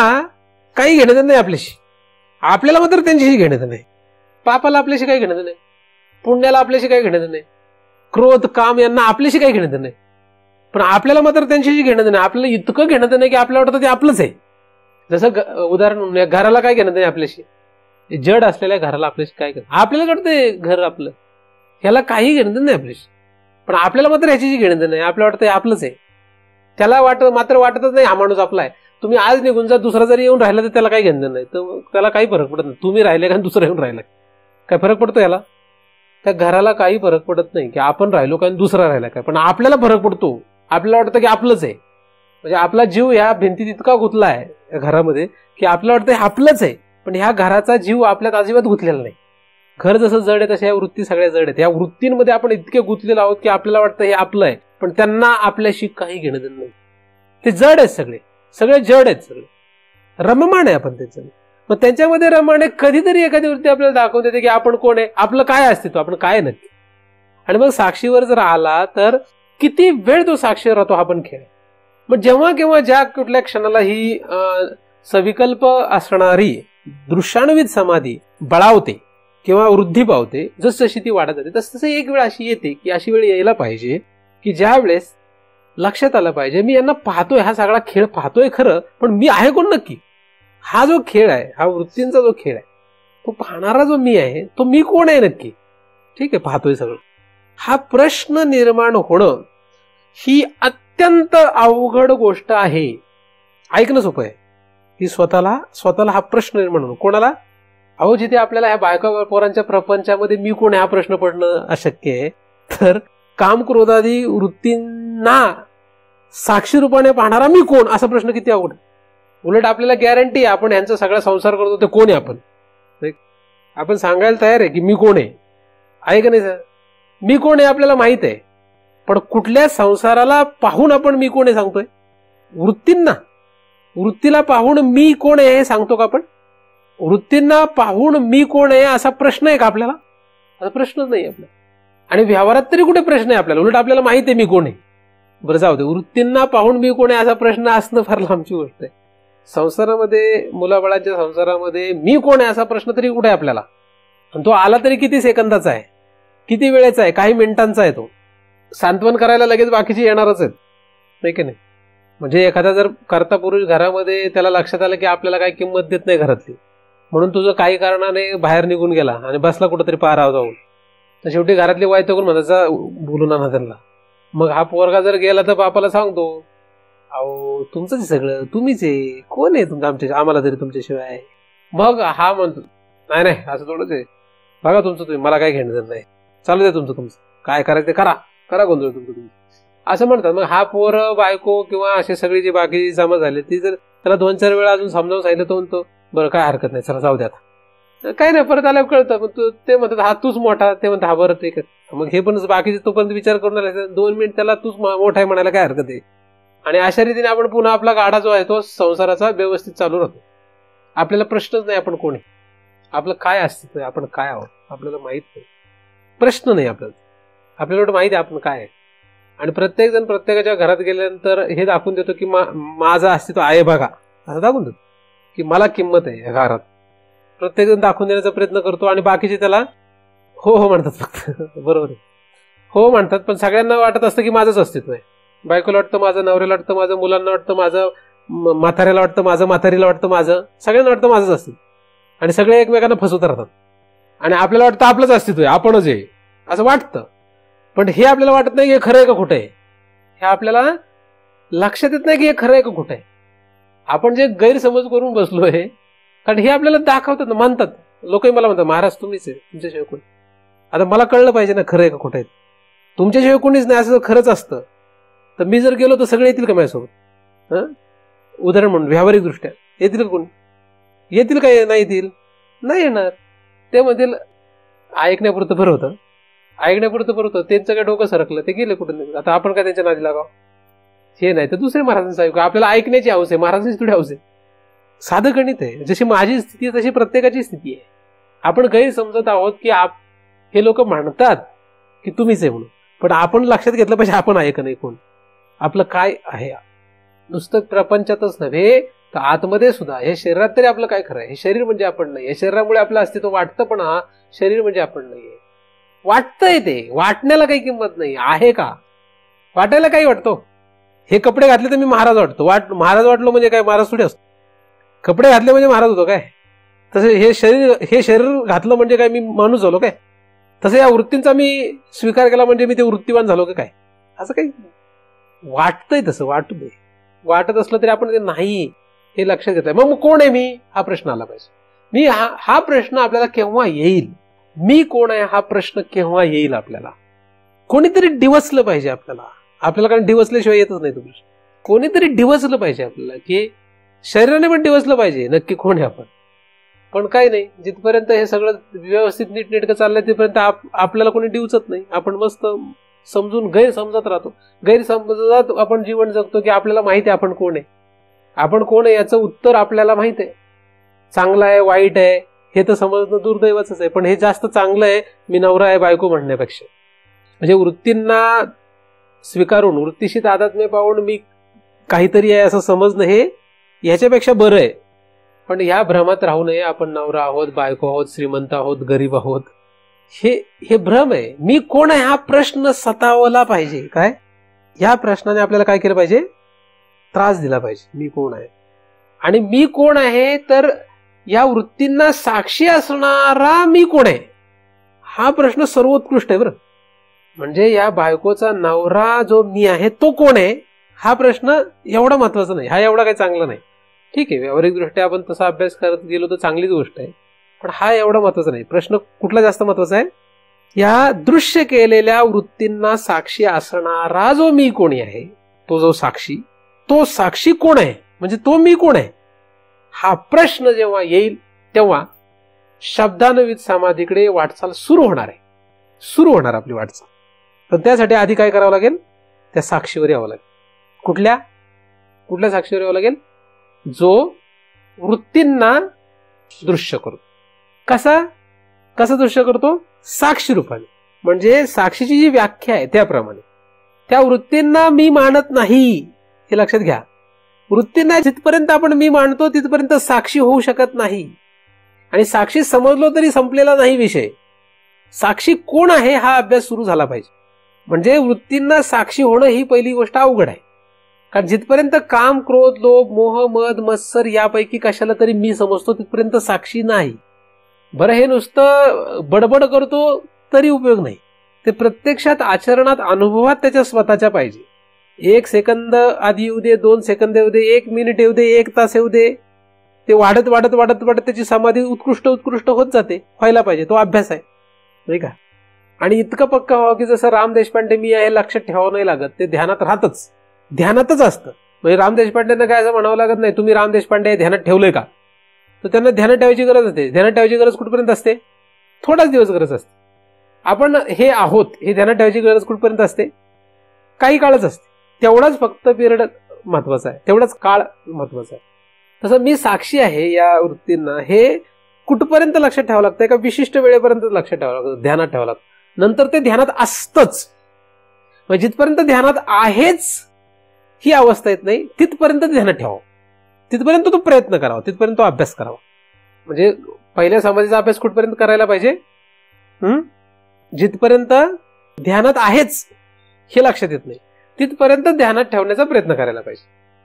S2: काही घेणं नाही आपल्याशी. आपल्याला मात्र त्यांच्याशी घेणं नाही. पापाला आपल्याशी काही घेणं नाही, पुण्याला आपल्याशी काही घेणं नाही, क्रोध काम यांना आपल्याशी काही घेणं नाही. पण आपल्याला मात्र त्यांच्याशी घेणं नाही. आपल्याला इतकं घेणं नाही की आपल्याला वाटतं ते आपलंच आहे. जसं उदाहरण, घराला काय घेणं नाही आपल्याशी, जड असलेल्या घराला आपल्याशी काय घेणं, आपल्याला वाटतं घर आपलं, ह्याला काही घेणं नाही आपल्याशी. पण आपल्याला मात्र ह्याच्याशी घेणं नाही, आपल्याला वाटतं आपलंच आहे. त्याला मात्र वाटतच नाही हा माणूस आपला आहे. तुम्ही आज निघून जा, दुसरा जरी येऊन राहिला तर त्याला काही घेणं नाही, तर त्याला काही फरक पडत नाही. तुम्ही राहिले का दुसरा येऊन राहिला, काय फरक पडतो याला. त्या घराला काही फरक पडत नाही की आपण राहिलो काय दुसरा राहिला काय, पण आपल्याला फरक पडतो. आपल्याला वाटतं की आपलंच आहे. म्हणजे आपला जीव ह्या भिंतीत इतका गुंतला आहे घरामध्ये की आपल्याला वाटतं हे आपलंच आहे, पण ह्या घराचा जीव आपल्यात अजिबात गुंतलेला नाही. घर जसं जड आहे तशा या वृत्ती सगळ्या जड आहेत. या वृत्तींमध्ये आपण इतके गुंतलेलो आहोत की आपल्याला वाटतं हे आपलं आहे, पण त्यांना आपल्याशी काही घेणं देणं नाही. ते जड आहेत, सगळे जड आहेत, सगळे रममाण आहे आपण त्याचं. मग त्यांच्यामध्ये रममाण आहे. कधीतरी एखादी वृत्ती आपल्याला दाखवून देते की आपण कोण आहे, आपलं काय अस्तित्व, आपण काय नक्की. आणि मग साक्षीवर जर आला तर किती वेळ तो साक्षीवर राहतो हा पण खेळ. मग जेव्हा केव्हा ज्या कुठल्या क्षणाला ही सविकल्प असणारी दृश्यान्वित समाधी बळावते किंवा वृद्धी पावते, जसजशी ती वाढत जाते तसं एक वेळ अशी येते की अशी वेळ यायला पाहिजे की ज्या वेळेस लक्षात आलं पाहिजे मी यांना पाहतोय, हा सगळा खेळ पाहतोय खरं, पण मी आहे कोण नक्की. हा जो खेळ आहे, हा वृत्तींचा जो खेळ आहे, तो पाहणारा जो मी आहे तो मी कोण आहे नक्की. ठीक आहे, पाहतोय सगळं. हा प्रश्न निर्माण होणं ही अत्यंत अवघड गोष्ट आहे. ऐकणं सोपं आहे, ही स्वतःला हा प्रश्न निर्माण होणं. कोणाला, अहो जिथे आपल्याला ह्या बायका पोरांच्या प्रपंचामध्ये मी कोण हा प्रश्न पडणं अशक्य आहे, तर काम क्रोधादी वृत्तींना साक्षी रूपाने पाहणारा मी कोण असा प्रश्न किती अवघड. उलट आपल्याला गॅरंटी आहे, आपण यांचा सगळा संसार करतो ते कोण आहे आपण सांगायला तयार आहे की मी कोण आहे का नाही सर. मी कोण आहे आपल्याला माहित आहे, पण कुठल्या संसाराला पाहून आपण मी कोण आहे सांगतोय. वृत्तीला पाहून मी कोण आहे हे सांगतो का आपण. वृत्तींना पाहून मी कोण आहे असा प्रश्न आहे का आपल्याला, असा प्रश्नच नाही आपल्याला. आणि व्यवहारात तरी कुठे प्रश्न आहे आपल्याला, उलट आपल्याला माहिती आहे मी कोण आहे. बरं जाऊ दे, वृत्तींना पाहून मी कोण आहे असा प्रश्न असणं फार लांबची गोष्ट आहे. संसारामध्ये, मुलाबाळांच्या संसारामध्ये मी कोण आहे असा प्रश्न तरी कुठे आहे आपल्याला. आणि तो आला तरी किती सेकंदाचा आहे, किती वेळेचा आहे, काही मिनिटांचा आहे. तो सांत्वन करायला लगेच बाकीचे येणारच आहेत, नाही की नाही. म्हणजे एखादा जर कर्ता पुरुष घरामध्ये त्याला लक्षात आलं की आपल्याला काही किंमत देत नाही घरातली, म्हणून तुझं काही कारणाने बाहेर निघून गेला आणि बसला कुठंतरी पारावर जाऊन, तर शेवटी घरातले वायतो करून म्हणायचा बोलून आणा त्यांना. मग हा पोरगा जर गेला तर बापाला सांगतो, अहो तुमचंच सगळं, तुम्हीच आहे, कोण आहे तुमचं आमच्या, आम्हाला तरी तुमच्याशिवाय. मग हा म्हणतो नाही नाही असं थोडंच आहे, बघा तुमचं तुम्ही, मला काय घेणं नाही, चालू द्या तुमचं काय करायचं ते करा, करा गोंधळ तुमचं तुम्ही, असं म्हणतात. मग हा पोरं बायको किंवा असे सगळी जी बाकी जमा झाली ती जर त्याला 2-4 वेळा अजून समजावून सांगितलं तो म्हणतो बरं काय हरकत नाही, चला जाऊ द्या, काही नाही, परत आल्यावर कळतं. मग ते म्हणतात हा तूच मोठा, ते म्हणतात हा बरं ठीक आहे. मग हे पण बाकीचे तोपर्यंत विचार करून आले 2 मिनिट त्याला तूच मोठा आहे म्हणायला काय हरकत आहे. आणि अशा रीतीने आपण पुन्हा आपला गाडा जो आहे तो संसाराचा व्यवस्थित चालू राहतो. आपल्याला प्रश्नच नाही आपण कोण आहे, आपलं काय अस्तित्व आहे, आपण काय आहोत आपल्याला माहित नाही, प्रश्न नाही आपल्याला एवढं माहिती आहे आपण काय आहे. आणि प्रत्येक जण प्रत्येकाच्या घरात गेल्यानंतर हे दाखवून देतो की माझं अस्तित्व आहे बघा, असं दाखवून देतो की मला किंमत आहे या घरात. प्रत्येक जण दाखवून देण्याचा प्रयत्न करतो आणि बाकीचे त्याला हो हो म्हणतात फक्त. बरोबर आहे, हो म्हणतात, पण सगळ्यांना वाटत असतं की माझंच अस्तित्व आहे. बायकोला वाटतं माझं, नवऱ्याला वाटतं माझं, मुलांना वाटतं माझं, म्हाताऱ्याला वाटतं माझं, म्हातारीला वाटतं माझं, सगळ्यांना वाटतं माझंच अस्तित्व. आणि सगळे एकमेकांना फसवत राहतात. आणि आपल्याला वाटतं आपलंच अस्तित्व आहे, आपणच आहे असं वाटतं. पण हे आपल्याला वाटत नाही की हे खरं आहे का खोटं आहे, हे आपल्याला लक्षात येत नाही की हे खरं आहे का खोटं आहे. आपण जे गैरसमज करून बसलोय, कारण हे आपल्याला दाखवतात ना, म्हणतात लोकही मला म्हणतात महाराज तुम्हीच आहे, तुमच्याशिवाय कोणी. आता मला कळलं पाहिजे ना खरं आहे का खोटं आहे, तुमच्याशिवाय कोणीच नाही असं खरंच असतं तर मी जर गेलो तर सगळे येतील का माझ्यासोबत. उदाहरण म्हणून व्यावहारिक दृष्ट्या येतील कोणी, येतील का नाही येतील, नाही येणार. ते म्हणतील ऐकण्यापुरतं बरं होतं, ऐकण्यापुरतं बरं होतं, त्यांचं काय डोकं सरकलं ते गेले कुठं, आता आपण काय त्यांच्या नादी लागावं. हे नाही तर दुसरे महाराजांचं ऐकू, आपल्याला ऐकण्याची हौस आहे, महाराजांची थोडी हौस आहे. साधं गणित आहे, जशी माझी स्थिती आहे तशी प्रत्येकाची स्थिती आहे. आपण गैरसमजत आहोत की हे लोक म्हणतात की तुम्हीच आहे म्हणून, पण आपण लक्षात घेतलं पाहिजे आपण आहे का नाही, कोण आपलं काय आहे. नुसतं प्रपंचातच नव्हे तर आतमध्ये सुद्धा, हे शरीरात तरी आपलं काय खरं आहे, हे शरीर म्हणजे आपण नाही, या शरीरामुळे आपलं अस्तित्व वाटतं, पण हा शरीर म्हणजे आपण नाहीये. वाटतंय ते, वाटण्याला काही किंमत नाही आहे का, वाटायला काही वाटतो. हे कपडे घातले तर मी महाराज वाटतो, महाराज वाटलो म्हणजे काय महाराज थोडी असतो, कपडे घातले म्हणजे महाराज होतो काय. तसं हे शरीर घातलं म्हणजे काय मी माणूस झालो काय, तसं या वृत्तींचा मी स्वीकार केला म्हणजे मी ते वृत्तीवान झालो का काय, असं काही वाटतंय. तसं वाटू दे, वाटत असलं तरी आपण ते नाही हे लक्षात घेतलंय. मग कोण आहे मी हा प्रश्न आला पाहिजे. मी हा प्रश्न आपल्याला केव्हा येईल, मी कोण आहे हा प्रश्न केव्हा येईल आपल्याला, कोणीतरी डिवचलं पाहिजे आपल्याला कारण डिवचल्याशिवाय येतच नाही तो प्रश्न. कोणीतरी डिवचलं पाहिजे आपल्याला, की शरीराने पण डिवचलं पाहिजे नक्की कोण आहे आपण. पण काही नाही, जिथपर्यंत हे सगळं व्यवस्थित नीटनेटकं चाललंय तिथपर्यंत आपल्याला कोणी डिवचत नाही. आपण मस्त समजून गैरसमजत राहतो, गैरसमजात आपण जीवन जगतो की आपल्याला माहिती आहे आपण कोण आहे. आपण कोण आहे याचं उत्तर आपल्याला माहित आहे, चांगलं आहे वाईट आहे हे तर समजणं दुर्दैवाच आहे. पण हे जास्त चांगलं आहे मी नवरा आहे बायको म्हणण्यापेक्षा, म्हणजे वृत्तींना स्वीकारून वृत्तीशी तादात्म्य पाहून मी काहीतरी आहे असं समजणं हे ह्याच्यापेक्षा बरं आहे. पण ह्या भ्रमात राहू नये आपण नवरा आहोत, बायको आहोत, श्रीमंत आहोत, गरीब आहोत, हे भ्रम आहे. मी कोण आहे हा प्रश्न सतावला पाहिजे. काय ह्या प्रश्नाने आपल्याला काय केलं पाहिजे, त्रास दिला पाहिजे. मी कोण आहे, आणि मी कोण आहे तर या वृत्तींना साक्षी असणारा मी कोण आहे हा प्रश्न सर्वोत्कृष्ट आहे बरं. म्हणजे या बायकोचा नवरा जो मी आहे तो कोण आहे हा प्रश्न एवढा महत्वाचा नाही, हा एवढा काही चांगला नाही. ठीक आहे, व्यावहारिक दृष्ट्या आपण तसा अभ्यास करत गेलो तर चांगलीच गोष्ट आहे, पण हा एवढा महत्वाचा नाही. प्रश्न कुठला जास्त महत्वाचा आहे, या दृश्य केलेल्या वृत्तींना साक्षी असणारा जो मी कोणी आहे, तो साक्षी कोण आहे, म्हणजे तो मी कोण आहे हा प्रश्न जेव्हा येईल तेव्हा शब्दान्वित समाधीकडे वाटचाल सुरू होणार आपली वाटचाल. पण त्यासाठी आधी काय करावं लागेल, त्या साक्षीवर यावं लागेल. कुठल्या साक्षीवर यावं लागेल, जो वृत्तींना दृश्य करतो. कसं दृश्य करतो, साक्षी रूपाने. म्हणजे साक्षीची जी व्याख्या आहे त्याप्रमाणे. त्या वृत्तींना मी मानत नाही हे लक्षात घ्या. वृत्तींना जिथपर्यंत आपण मी मानतो तिथपर्यंत साक्षी होऊ शकत नाही, आणि साक्षी समजलो तरी संपलेला नाही विषय. साक्षी कोण आहे हा अभ्यास सुरू झाला पाहिजे. म्हणजे वृत्तींना साक्षी होणं ही पहिली गोष्ट अवघड आहे. कारण जिथपर्यंत काम, क्रोध, लोभ, मोह, मद, मत्सर यापैकी कशाला तरी मी समजतो तिथपर्यंत साक्षी नाही. बरं, हे नुसतं बडबड करतो तरी उपयोग नाही. ते प्रत्यक्षात आचरणात अनुभवात त्याच्या स्वतःच्या पाहिजे. 1 सेकंद आधी येऊ दे, 2 सेकंद येऊ दे, 1 मिनिट येऊ दे, 1 तास येऊ दे, ते वाढत वाढत वाढत वाढत त्याची समाधी उत्कृष्ट उत्कृष्ट होत जाते. व्हायला पाहिजे. तो अभ्यास आहे, नाही का? आणि इतकं पक्का व्हावं की जसं राम देशपांडे मी आहे लक्षात ठेवावं नाही लागत, ते ध्यानात राहतच, ध्यानातच असतं. म्हणजे राम देशपांडेंना काय असं म्हणावं लागत नाही तुम्ही राम देशपांडे ध्यानात ठेवलंय का, तर त्यांना ध्यानात ठेवायची गरज असते. ध्यानात ठेवायची गरज कुठपर्यंत असते? थोडाच दिवस गरज असते. आपण हे आहोत हे ध्यानात ठेवायची गरज कुठपर्यंत असते? काही काळच असते. तेवढाच फक्त पिरियड महत्वाचा आहे, तेवढाच काळ महत्वाचा आहे. तसं मी साक्षी आहे या वृत्तींना हे कुठपर्यंत लक्षात ठेवावं लागतं? एका विशिष्ट वेळेपर्यंत लक्षात ठेवावं लागतं, ध्यानात ठेवावं लागतं. नंतर ते ध्यानात असतंच. जिथपर्यंत ध्यानात आहेच ही अवस्था येत नाही तिथपर्यंत ध्यानात ठेवावं, तिथपर्यंत तो प्रयत्न करावा, तिथपर्यंत तो अभ्यास करावा. म्हणजे पहिल्या समाधीचा अभ्यास कुठपर्यंत करायला पाहिजे? जिथपर्यंत ध्यानात आहेच हे लक्षात येत नाही तिथपर्यंत ध्यानात ठेवण्याचा प्रयत्न करायला पाहिजे.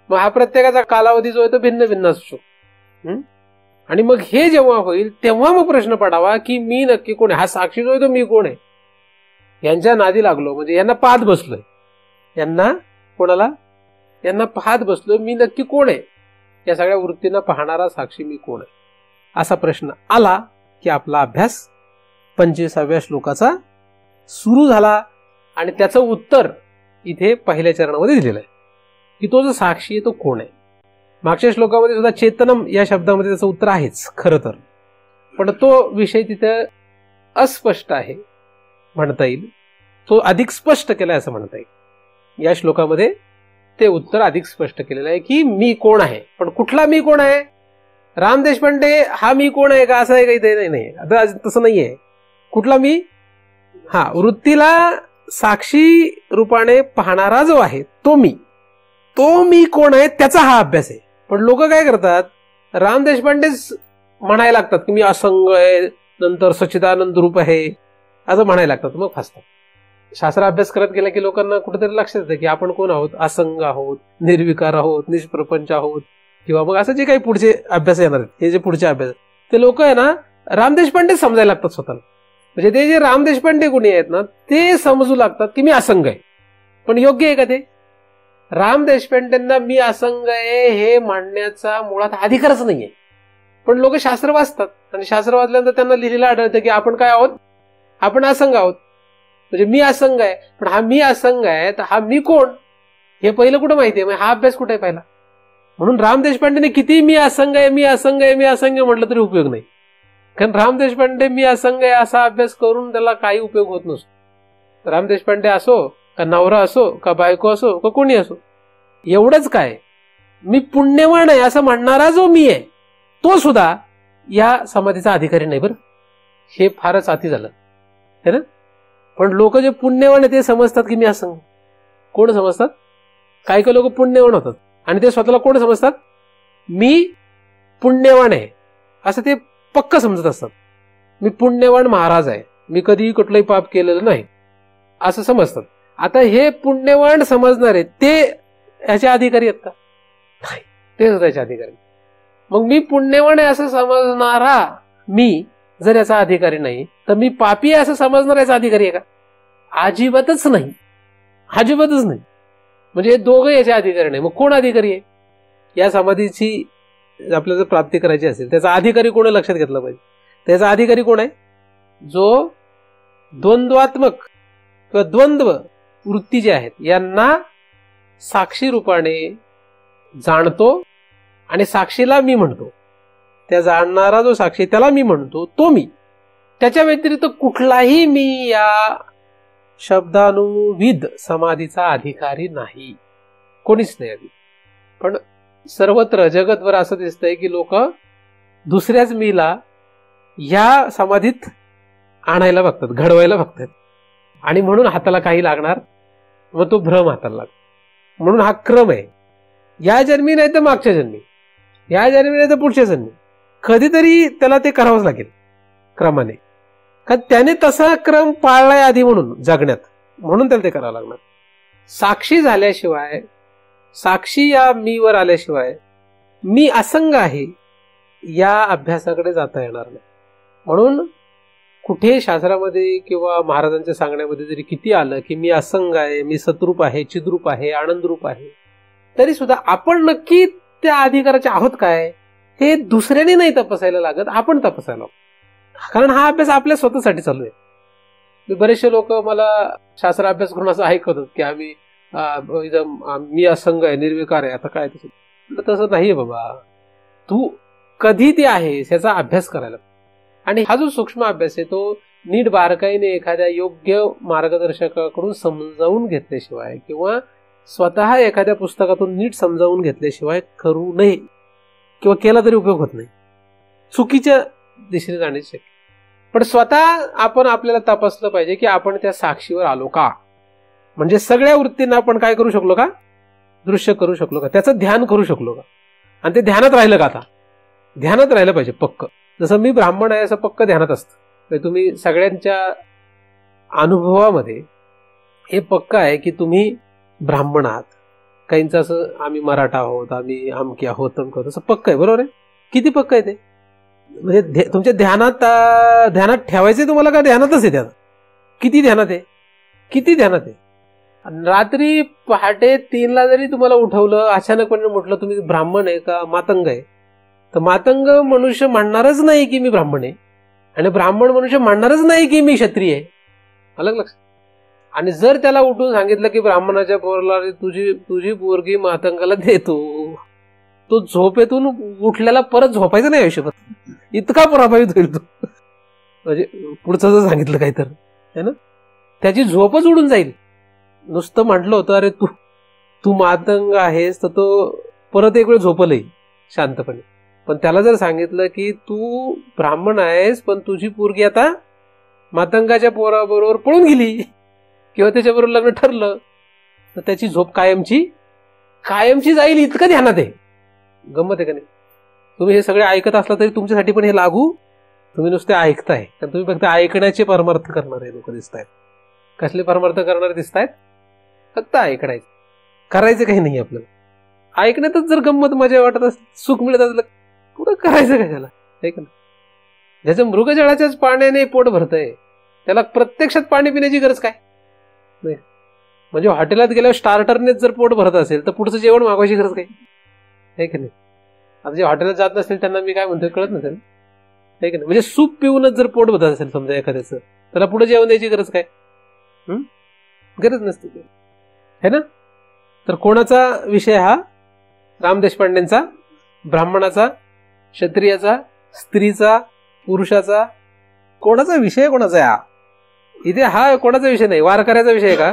S2: मग हा प्रत्येकाचा कालावधी जो आहे तो भिन्न भिन्न असू शकतो. आणि मग हे जेव्हा होईल तेव्हा मग प्रश्न पडावा की मी नक्की कोण आहे? हा साक्षी जो आहे तो मी कोण आहे? यांच्या नादी लागलो म्हणजे यांना पाहत बसलोय, यांना कोणाला? यांना पाहत बसलोय, मी नक्की कोण आहे? या सगळ्या वृत्तींना पाहणारा साक्षी मी कोण आहे? असा प्रश्न आला की आपला अभ्यास 25व्या श्लोकाचा सुरू झाला. आणि त्याचं उत्तर इथे पहिल्या चरणामध्ये दिलेलं आहे की तो जो साक्षी आहे तो कोण आहे. मागच्या श्लोकामध्ये सुद्धा चेतनम या शब्दामध्ये त्याचं उत्तर आहेच खरं तर, पण तो विषय तिथे अस्पष्ट आहे म्हणता येईल, तो अधिक स्पष्ट केलाय असं म्हणता येईल. या श्लोकामध्ये ते उत्तर अधिक स्पष्ट केलेलं आहे की मी कोण आहे. पण कुठला मी कोण आहे? राम देशपांडे हा मी कोण आहे का असं आहे काही? ते नाही, आता तसं नाहीये. कुठला मी? हा, वृत्तीला साक्षी रूपाने पाहणारा जो आहे तो मी कोण आहे त्याचा हा अभ्यास आहे. पण लोक काय करतात, राम देशपांडेच म्हणायला लागतात की मी असंग आहे, नंतर सच्चिदानंद रूप आहे असं म्हणायला लागतात, मग फसतात. शास्त्र अभ्यास करत गेला की लोकांना कुठेतरी लक्षात येतं की आपण कोण आहोत? असंग आहोत, निर्विकार आहोत, निष्प्रपंच आहोत, किंवा मग असं जे काही पुढचे अभ्यास येणार आहेत, हे जे पुढचे अभ्यास ते लोक आहे ना राम देशपांडे समजायला लागतात स्वतःला. म्हणजे ते जे राम देशपांडे गुणी आहेत ना ते समजू लागतात की मी असंग आहे. पण योग्य आहे का ते? राम देशपांडेंना मी असंग आहे हे मांडण्याचा मुळात अधिकारच नाहीये. पण लोक शास्त्र वाचतात आणि शास्त्र वाचल्यानंतर त्यांना लिहिलेलं आढळतं की आपण काय आहोत? आपण असंग आहोत. म्हणजे मी असंग आहे. पण हा मी असंग आहे तर हा मी कोण हे पहिलं कुठं माहिती आहे? हा अभ्यास कुठे पाहिला? म्हणून राम देशपांडेने किती मी असंग आहे मी असंग आहे मी असंग आहे म्हटलं तरी उपयोग नाही. कारण राम देशपांडे मी असंग आहे असा अभ्यास करून त्याला काही उपयोग होत नसतो. राम देशपांडे असो का नवरा असो का बायको असो का कोणी असो, एवढंच काय, मी पुण्यवान आहे असं म्हणणारा जो मी आहे तो सुद्धा या समाधीचा अधिकारी नाही. बरं, हे फारच अति झालं है ना. पण लोक जे पुण्यवान आहे ते समजतात की मी असंग. कोण समजतात? काही काही लोक पुण्यवान होतात आणि ते स्वतःला कोण समजतात? मी पुण्यवान आहे असं ते पक्क समजत असतात. मी पुण्यवान महाराज आहे, मी कधी कुठलंही पाप केलेलं नाही असं समजतात. आता हे पुण्यवान समजणारे ते याच्या अधिकारी आहेत का? नाही, ते त्याच्या अधिकारी. मग मी पुण्यवान आहे असं समजणारा मी जर याचा अधिकारी नाही तर मी पापी आहे असं समजणारा याचा अधिकारी आहे का? अजिबातच नाही, अजिबातच नाही. म्हणजे हे दोघं याच्या अधिकारी नाही. मग कोण अधिकारी आहे? या समाधीची आपल्याला जर प्राप्ती करायची असेल त्याचा अधिकारी कोण लक्षात घेतलं पाहिजे. त्याचा अधिकारी कोण आहे? जो द्वंद्वात्मक किंवा द्वंद्व वृत्ती जे आहेत यांना साक्षी रूपाने जाणतो आणि साक्षीला मी म्हणतो. त्या जाणणारा जो साक्षी त्याला मी म्हणतो तो मी. त्याच्या व्यतिरिक्त कुठलाही मी या शब्दानुविद समाधीचा अधिकारी नाही, कोणीच नाही आधी. पण सर्वत्र जगतभर असं दिसतंय की लोक दुसऱ्याच मीला या समाधीत आणायला बघतात, घडवायला बघतात. आणि म्हणून हाताला काही लागणार, मग तो भ्रम हाताला लागतो. म्हणून हा क्रम आहे. या जन्मी नाही तर मागच्या जन्मी, या जन्मी नाही तर पुढच्या जन्मी, कधीतरी त्याला ते करावंच लागेल क्रमाने. कारण त्याने तसा क्रम पाळलाय आधी म्हणून जगण्यात, म्हणून त्याला ते करावं लागणार. साक्षी झाल्याशिवाय, साक्षी या मीवर आल्याशिवाय मी असंग आहे या अभ्यासाकडे जाता येणार नाही. म्हणून कुठे शास्त्रामध्ये किंवा महाराजांच्या सांगण्यामध्ये जरी किती आलं की मी असंग आहे, मी सतरूप आहे, चिद्रूप आहे, आनंदरूप आहे, तरी सुद्धा आपण नक्की त्या अधिकाराचे आहोत काय हे दुसऱ्याने नाही तपासायला लागत, आपण तपासायला लागतो. कारण हा अभ्यास आपल्या स्वतःसाठी चालू आहे. बरेचसे लोक मला शास्त्र अभ्यास करून असं ऐकवतात की मी असंग आहे, निर्विकार आहे. आता काय तसं नाहीये बाबा. तू कधी ते आहेस याचा अभ्यास करायला. आणि हा जो सूक्ष्म अभ्यास आहे तो नीट बारकाईने एखाद्या योग्य मार्गदर्शकाकडून समजावून घेतल्याशिवाय किंवा स्वतः एखाद्या पुस्तकातून नीट समजावून घेतल्याशिवाय करू नये किंवा केला तरी उपयोग होत नाही. चुकीच्या दिशेने जाण्याची शक्य. पण स्वतः आपण आपल्याला तपासलं पाहिजे की आपण त्या साक्षीवर आलो का. म्हणजे सगळ्या वृत्तींना आपण काय करू शकलो का, दृश्य करू शकलो का, त्याचं ध्यान करू शकलो का. आणि ते ध्यानात राहिलं का. आता ध्यानात राहिलं पाहिजे पक्क. जसं मी ब्राह्मण आहे असं पक्क ध्यानात असतं. तुम्ही सगळ्यांच्या अनुभवामध्ये हे पक्क आहे की तुम्ही ब्राह्मण आहात. काहींचं असं आम्ही मराठा आहोत, आम्ही आमकी आहोत, तमक आहोत, असं पक्क आहे. बरोबर आहे. किती पक्क आहे ते. म्हणजे तुमच्या ध्यानात ठेवायचे तुम्हाला का ध्यानातच आहे. त्यात किती ध्यानात आहे, किती ध्यानात आहे. रात्री पहाटे 3ला जरी तुम्हाला उठवलं अचानकपणे म्हटलं तुम्ही ब्राह्मण आहे का मातंग आहे, तर मातंग मनुष्य म्हणणारच नाही की मी ब्राह्मण आहे आणि ब्राह्मण मनुष्य म्हणणारच नाही की मी क्षत्रिय आहे. अलग लक्ष. आणि जर त्याला उठून सांगितलं की ब्राह्मणाच्या पोरला तुझी पोरगी मातंगाला देतो, तो झोपेतून उठल्याला परत झोपायचं नाही आयुष्यभर. इतका प्रभावित होईल तो. म्हणजे पुढचं जर सांगितलं काय तर है ना, त्याची झोपच उडून जाईल. नुसतं म्हटलं होतं अरे तू मातंग आहेस तर तो परत एक वेळ झोपलंही शांतपणे. पण त्याला जर सांगितलं की तू ब्राह्मण आहेस पण तुझी पोरगी आता मातंगाच्या पोराबरोबर पळून गेली किंवा त्याच्याबरोबर लग्न ठरलं, तर त्याची झोप कायमची जाईल. इतकं ध्यानात आहे. गंमत आहे का नाही. तुम्ही हे सगळे ऐकत असला तरी तुमच्यासाठी पण हे लागू. तुम्ही नुसते ऐकताय कारण तुम्ही फक्त ऐकण्याचे परमार्थ करणारे लोक दिसत आहेत. कसले परमार्थ करणारे दिसत आहेत. फक्त ऐकण्याचे, करायचं काही नाही आपल्याला. ऐकण्यातच जर गंमत मजा वाटत असली, सुख मिळत असलं, पुढं करायचं कशाला. ऐक ना, ज्याचं मृगजळाच्याच पाण्याने पोट भरतंय त्याला प्रत्यक्षात पाणी पिण्याची गरज काय नाही. म्हणजे हॉटेलात गेल्यावर स्टार्टरनेच जर पोट भरत असेल तर पुढचं जेवण मागवायची गरज काय आहे की नाही. आता जे हॉटेलात जात नसेल त्यांना मी काय म्हणतोय कळत नसेल आहे की नाही. म्हणजे सूप पिऊनच जर पोट भरत असेल समजा एखाद्याचं, त्याला पुढे जेवण द्यायची गरज काय, गरज नसते है ना. तर कोणाचा विषय हा, राम देशपांडेंचा, ब्राह्मणाचा, क्षत्रियाचा, स्त्रीचा, पुरुषाचा, कोणाचा विषय कोणाचा आहे हा. इथे हा कोणाचा विषय नाही. वारकऱ्याचा विषय आहे का,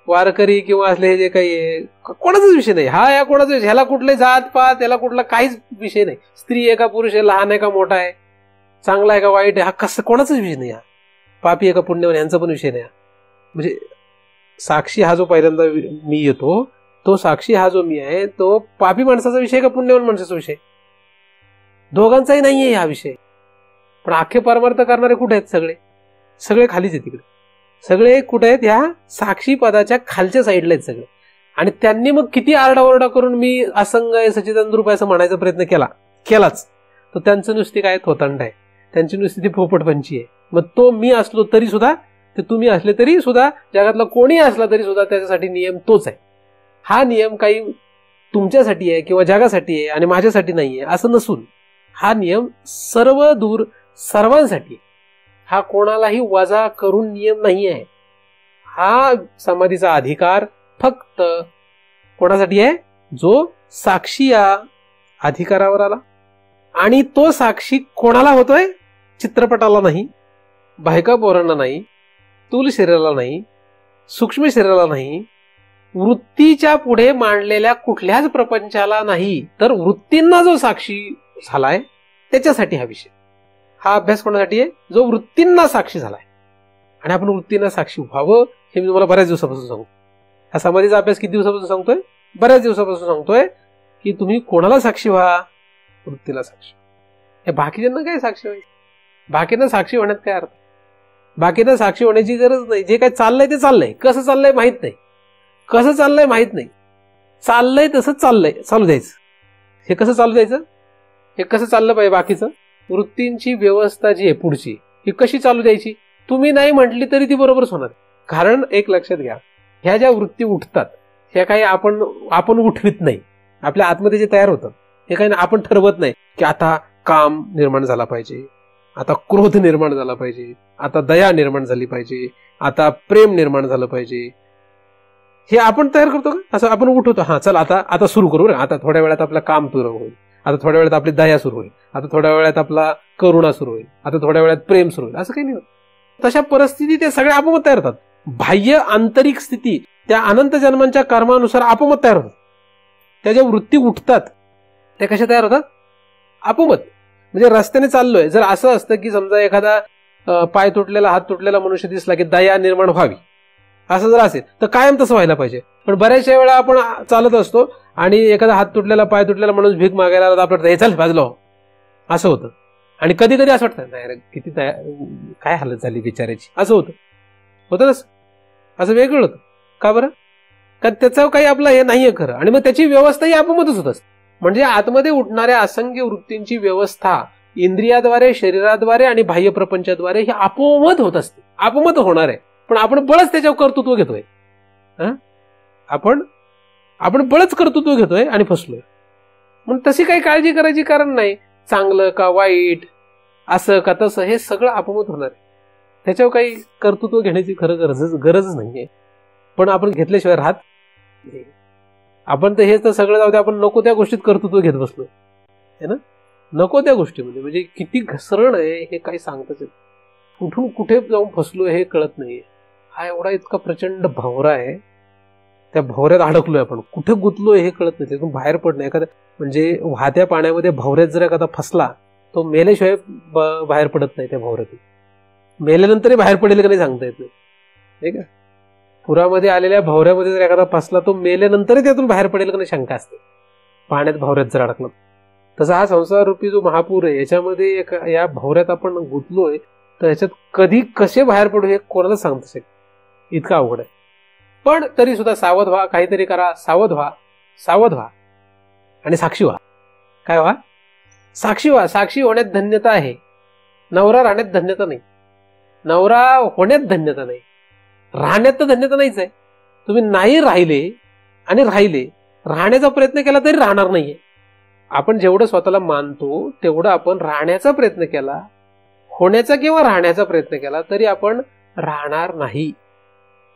S2: वारकरी किंवा असले हे जे काही आहे कोणाचाच विषय नाही हा. या कोणाचा विषय, ह्याला कुठले जात पात, याला कुठला काहीच विषय नाही. स्त्री आहे का पुरुष आहे, लहान आहे का मोठा आहे, चांगला आहे का वाईट आहे, हा कसं कोणाचाच विषय नाही. हा पापी आहे का पुण्यवान यांचा पण विषय नाही. म्हणजे साक्षी हा जो पहिल्यांदा मी येतो, तो साक्षी हा जो मी आहे तो पापी माणसाचा विषय का पुण्यवान माणसाचा विषय, दोघांचाही नाहीये हा विषय. पण अख्खे परमार्थ करणारे कुठे आहेत, सगळे खालीच आहेत. तिकडे सगळे कुठे आहेत, ह्या साक्षी पदाच्या खालच्या साईडला आहेत सगळे. आणि त्यांनी मग किती आरडाओरडा करून मी असंग आहे, सच्चिदानंद रूप आहे असं म्हणायचा प्रयत्न केलाच, तर त्यांचं नुसती काय थोतांड आहे, त्यांची नुसती ती पोपटपंची आहे. मग तो मी असलो तरी सुद्धा, ते तुम्ही असले तरी सुद्धा, जगातला कोणी असला तरी सुद्धा त्याच्यासाठी नियम तोच आहे. हा नियम काही तुमच्यासाठी आहे किंवा जगासाठी आहे आणि माझ्यासाठी नाहीये असं नसून, हा नियम सर्व दूर सर्वांसाठी. हा कोणालाही वजा करून नियम नाही आहे. हा समाधीचा अधिकार फक्त कोणासाठी आहे, जो साक्षी या अधिकारावर आला. आणि तो साक्षी कोणाला होतोय, चित्रपटाला नाही, बायका पोरांना नाही, स्थूल शरीराला नाही, सूक्ष्म शरीराला नाही, वृत्तीच्या पुढे मांडलेल्या कुठल्याच प्रपंचाला नाही, तर वृत्तींना जो साक्षी झालाय त्याच्यासाठी हा विषय. हा अभ्यास कोणासाठी आहे, जो वृत्तींना साक्षी झालाय. आणि आपण वृत्तींना साक्षी व्हावं हे मी तुम्हाला बऱ्याच दिवसापासून सांगतो. हा समाधीचा अभ्यास किती दिवसापासून सांगतोय, बऱ्याच दिवसापासून सांगतोय की तुम्ही कोणाला साक्षी व्हा, वृत्तीला साक्षी. हे बाकीच्यांना काय साक्षी व्हायची, बाकींना साक्षी होण्यात काय अर्थ, बाकींना साक्षी होण्याची गरज नाही. जे काय चाललंय ते चाललंय, कसं चाललंय माहित नाही, कसं चाललंय माहित नाही, चाललंय तसंच चाललंय, चालू द्यायचं. हे कसं चालू द्यायचं, हे कसं चाललं पाहिजे बाकीचं, वृत्तींची व्यवस्था जी आहे पुढची ही कशी चालू द्यायची, तुम्ही नाही म्हटली तरी ती बरोबरच होणार. कारण एक लक्षात घ्या, ह्या ज्या वृत्ती उठतात ह्या काही आपण उठवित नाही, आपल्या आतमध्ये जे तयार होतं हे काही आपण ठरवत नाही की आता काम निर्माण झाला पाहिजे, आता क्रोध निर्माण झाला पाहिजे, आता दया निर्माण झाली पाहिजे, आता प्रेम निर्माण झालं पाहिजे. हे आपण तयार करतो का? असं आपण उठवतो, हा चल आता सुरू करू रे, आता थोड्या वेळात आपलं काम सुरू होईल, आता थोड्या वेळात आपली दया सुरू होईल, आता थोड्या वेळात आपला करुणा सुरू होईल, आता थोड्या वेळात प्रेम सुरू होईल. असं काही नाही. तशा परिस्थिती ते सगळे आपोआप तयार होतात. बाह्य आंतरिक स्थिती त्या अनंत जन्मांच्या कर्मानुसार आपोआप तयार होतात. त्या ज्या वृत्ती उठतात त्या कशा तयार होतात? आपोआप. म्हणजे रस्त्याने चाललोय, जर असं असतं की समजा एखादा पाय तुटलेला, हात तुटलेला मनुष्य दिसला की दया निर्माण व्हावी, असं जर असेल तर कायम तसं व्हायला पाहिजे. पण बऱ्याचशा वेळा आपण चालत असतो आणि एखादा हात तुटलेला, पाय तुटलेला माणूस भीक मागायला आला तर आपल्याला चल बाजूला हो, असं होतं. आणि कधी कधी असं वाटतं नाही किती काय हालत झाली बिचाराची, असं होतं तसं. असं वेगळं होतं. का बरं? कारण त्याचं काही आपलं हे नाहीये खरं. आणि मग त्याची व्यवस्था ही आपोआपच होत असते. म्हणजे आतमध्ये उठणाऱ्या असंख्य वृत्तींची व्यवस्था इंद्रियाद्वारे, शरीराद्वारे आणि बाह्य प्रपंचाद्वारे ही आपोआप होत असते. आपोआप होणार आहे, पण आपण बळच त्याच्यावर कर्तृत्व घेतोय. आपण बळच कर्तृत्व घेतोय आणि फसलोय. म्हणून तशी काही काळजी करायची कारण नाही. चांगलं का वाईट, असं का तसं, हे सगळं आपोआप होणार आहे. त्याच्यावर काही कर्तृत्व घेण्याची खरं गरजच नाहीये. पण आपण घेतल्याशिवाय राहत नाही. आपण तर हेच तर सगळं जाऊ दे, आपण नको त्या गोष्टीत कर्तृत्व घेत बसलो है ना. नको त्या गोष्टीमध्ये म्हणजे किती घसरण आहे हे काही सांगताच येत. कुठून कुठे जाऊन फसलो हे कळत नाहीये. हा एवढा इतका प्रचंड भवरा आहे, त्या भवऱ्यात अडकलोय आपण. कुठे गुंतलोय हे कळत नाही, त्यातून बाहेर पडणं. एखाद्या म्हणजे वाहत्या पाण्यामध्ये भवऱ्यात जर एखादा फसला तो मेल्याशिवाय बाहेर पडत नाही. त्या भवऱ्यातून मेल्यानंतरही बाहेर पडेल का नाही सांगता येत नाही का. पुरामध्ये आलेल्या भवऱ्यामध्ये जर एखादा फसला तो मेल्यानंतरही त्यातून बाहेर पडेल का नाही शंका असते, पाण्यात भवऱ्यात जर अडकलं. तसा हा संसार रूपी जो महापूर आहे याच्यामध्ये या भवऱ्यात आपण गुंतलोय, तर याच्यात कधी कसे बाहेर पडू हे कोणाला सांगता शकेल, इतका अवघड आहे. पण तरी सुद्धा सावध व्हा, काहीतरी करा, सावध व्हा आणि साक्षी व्हा. काय व्हा? साक्षी व्हा. साक्षी होण्यात धन्यता आहे, नवरा राहण्यात धन्यता नाही. नवरा होण्यात धन्यता नाही, राहण्यात तर धन्यता नाहीच आहे. तुम्ही नाही राहिले राहण्याचा प्रयत्न केला तरी राहणार नाहीये. आपण जेवढं स्वतःला मानतो तेवढं आपण राहण्याचा प्रयत्न केला, होण्याचा किंवा राहण्याचा प्रयत्न केला तरी आपण राहणार नाही.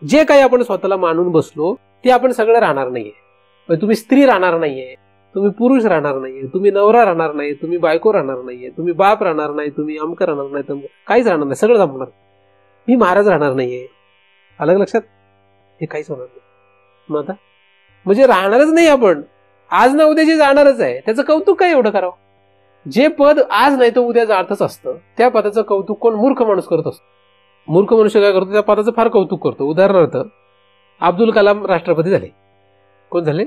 S2: जे काही आपण स्वतःला मानून बसलो ते आपण सगळं राहणार नाहीये. तुम्ही स्त्री राहणार नाहीये, तुम्ही पुरुष राहणार नाहीये, तुम्ही नवरा राहणार नाही, तुम्ही बायको राहणार नाहीये, तुम्ही बाप राहणार नाही, तुम्ही अमक राहणार नाही, तुम्ही काहीच राहणार नाही. सगळं संपणार. मी महाराज राहणार नाहीये. अलग लक्षात, हे काहीच होणार नाही. मग आता म्हणजे राहणारच नाही आपण. आज ना उद्या जे जाणारच आहे त्याचं कौतुक काय एवढं करावं. जे पद आज नाही तर उद्या जातच असतं त्या पदाचं कौतुक कोण मूर्ख माणूस करत असतो. मूर्ख मनुष्य काय करतो, त्या पदाचं फार कौतुक करतो. उदाहरणार्थ अब्दुल कलाम राष्ट्रपती झाले. कोण झाले?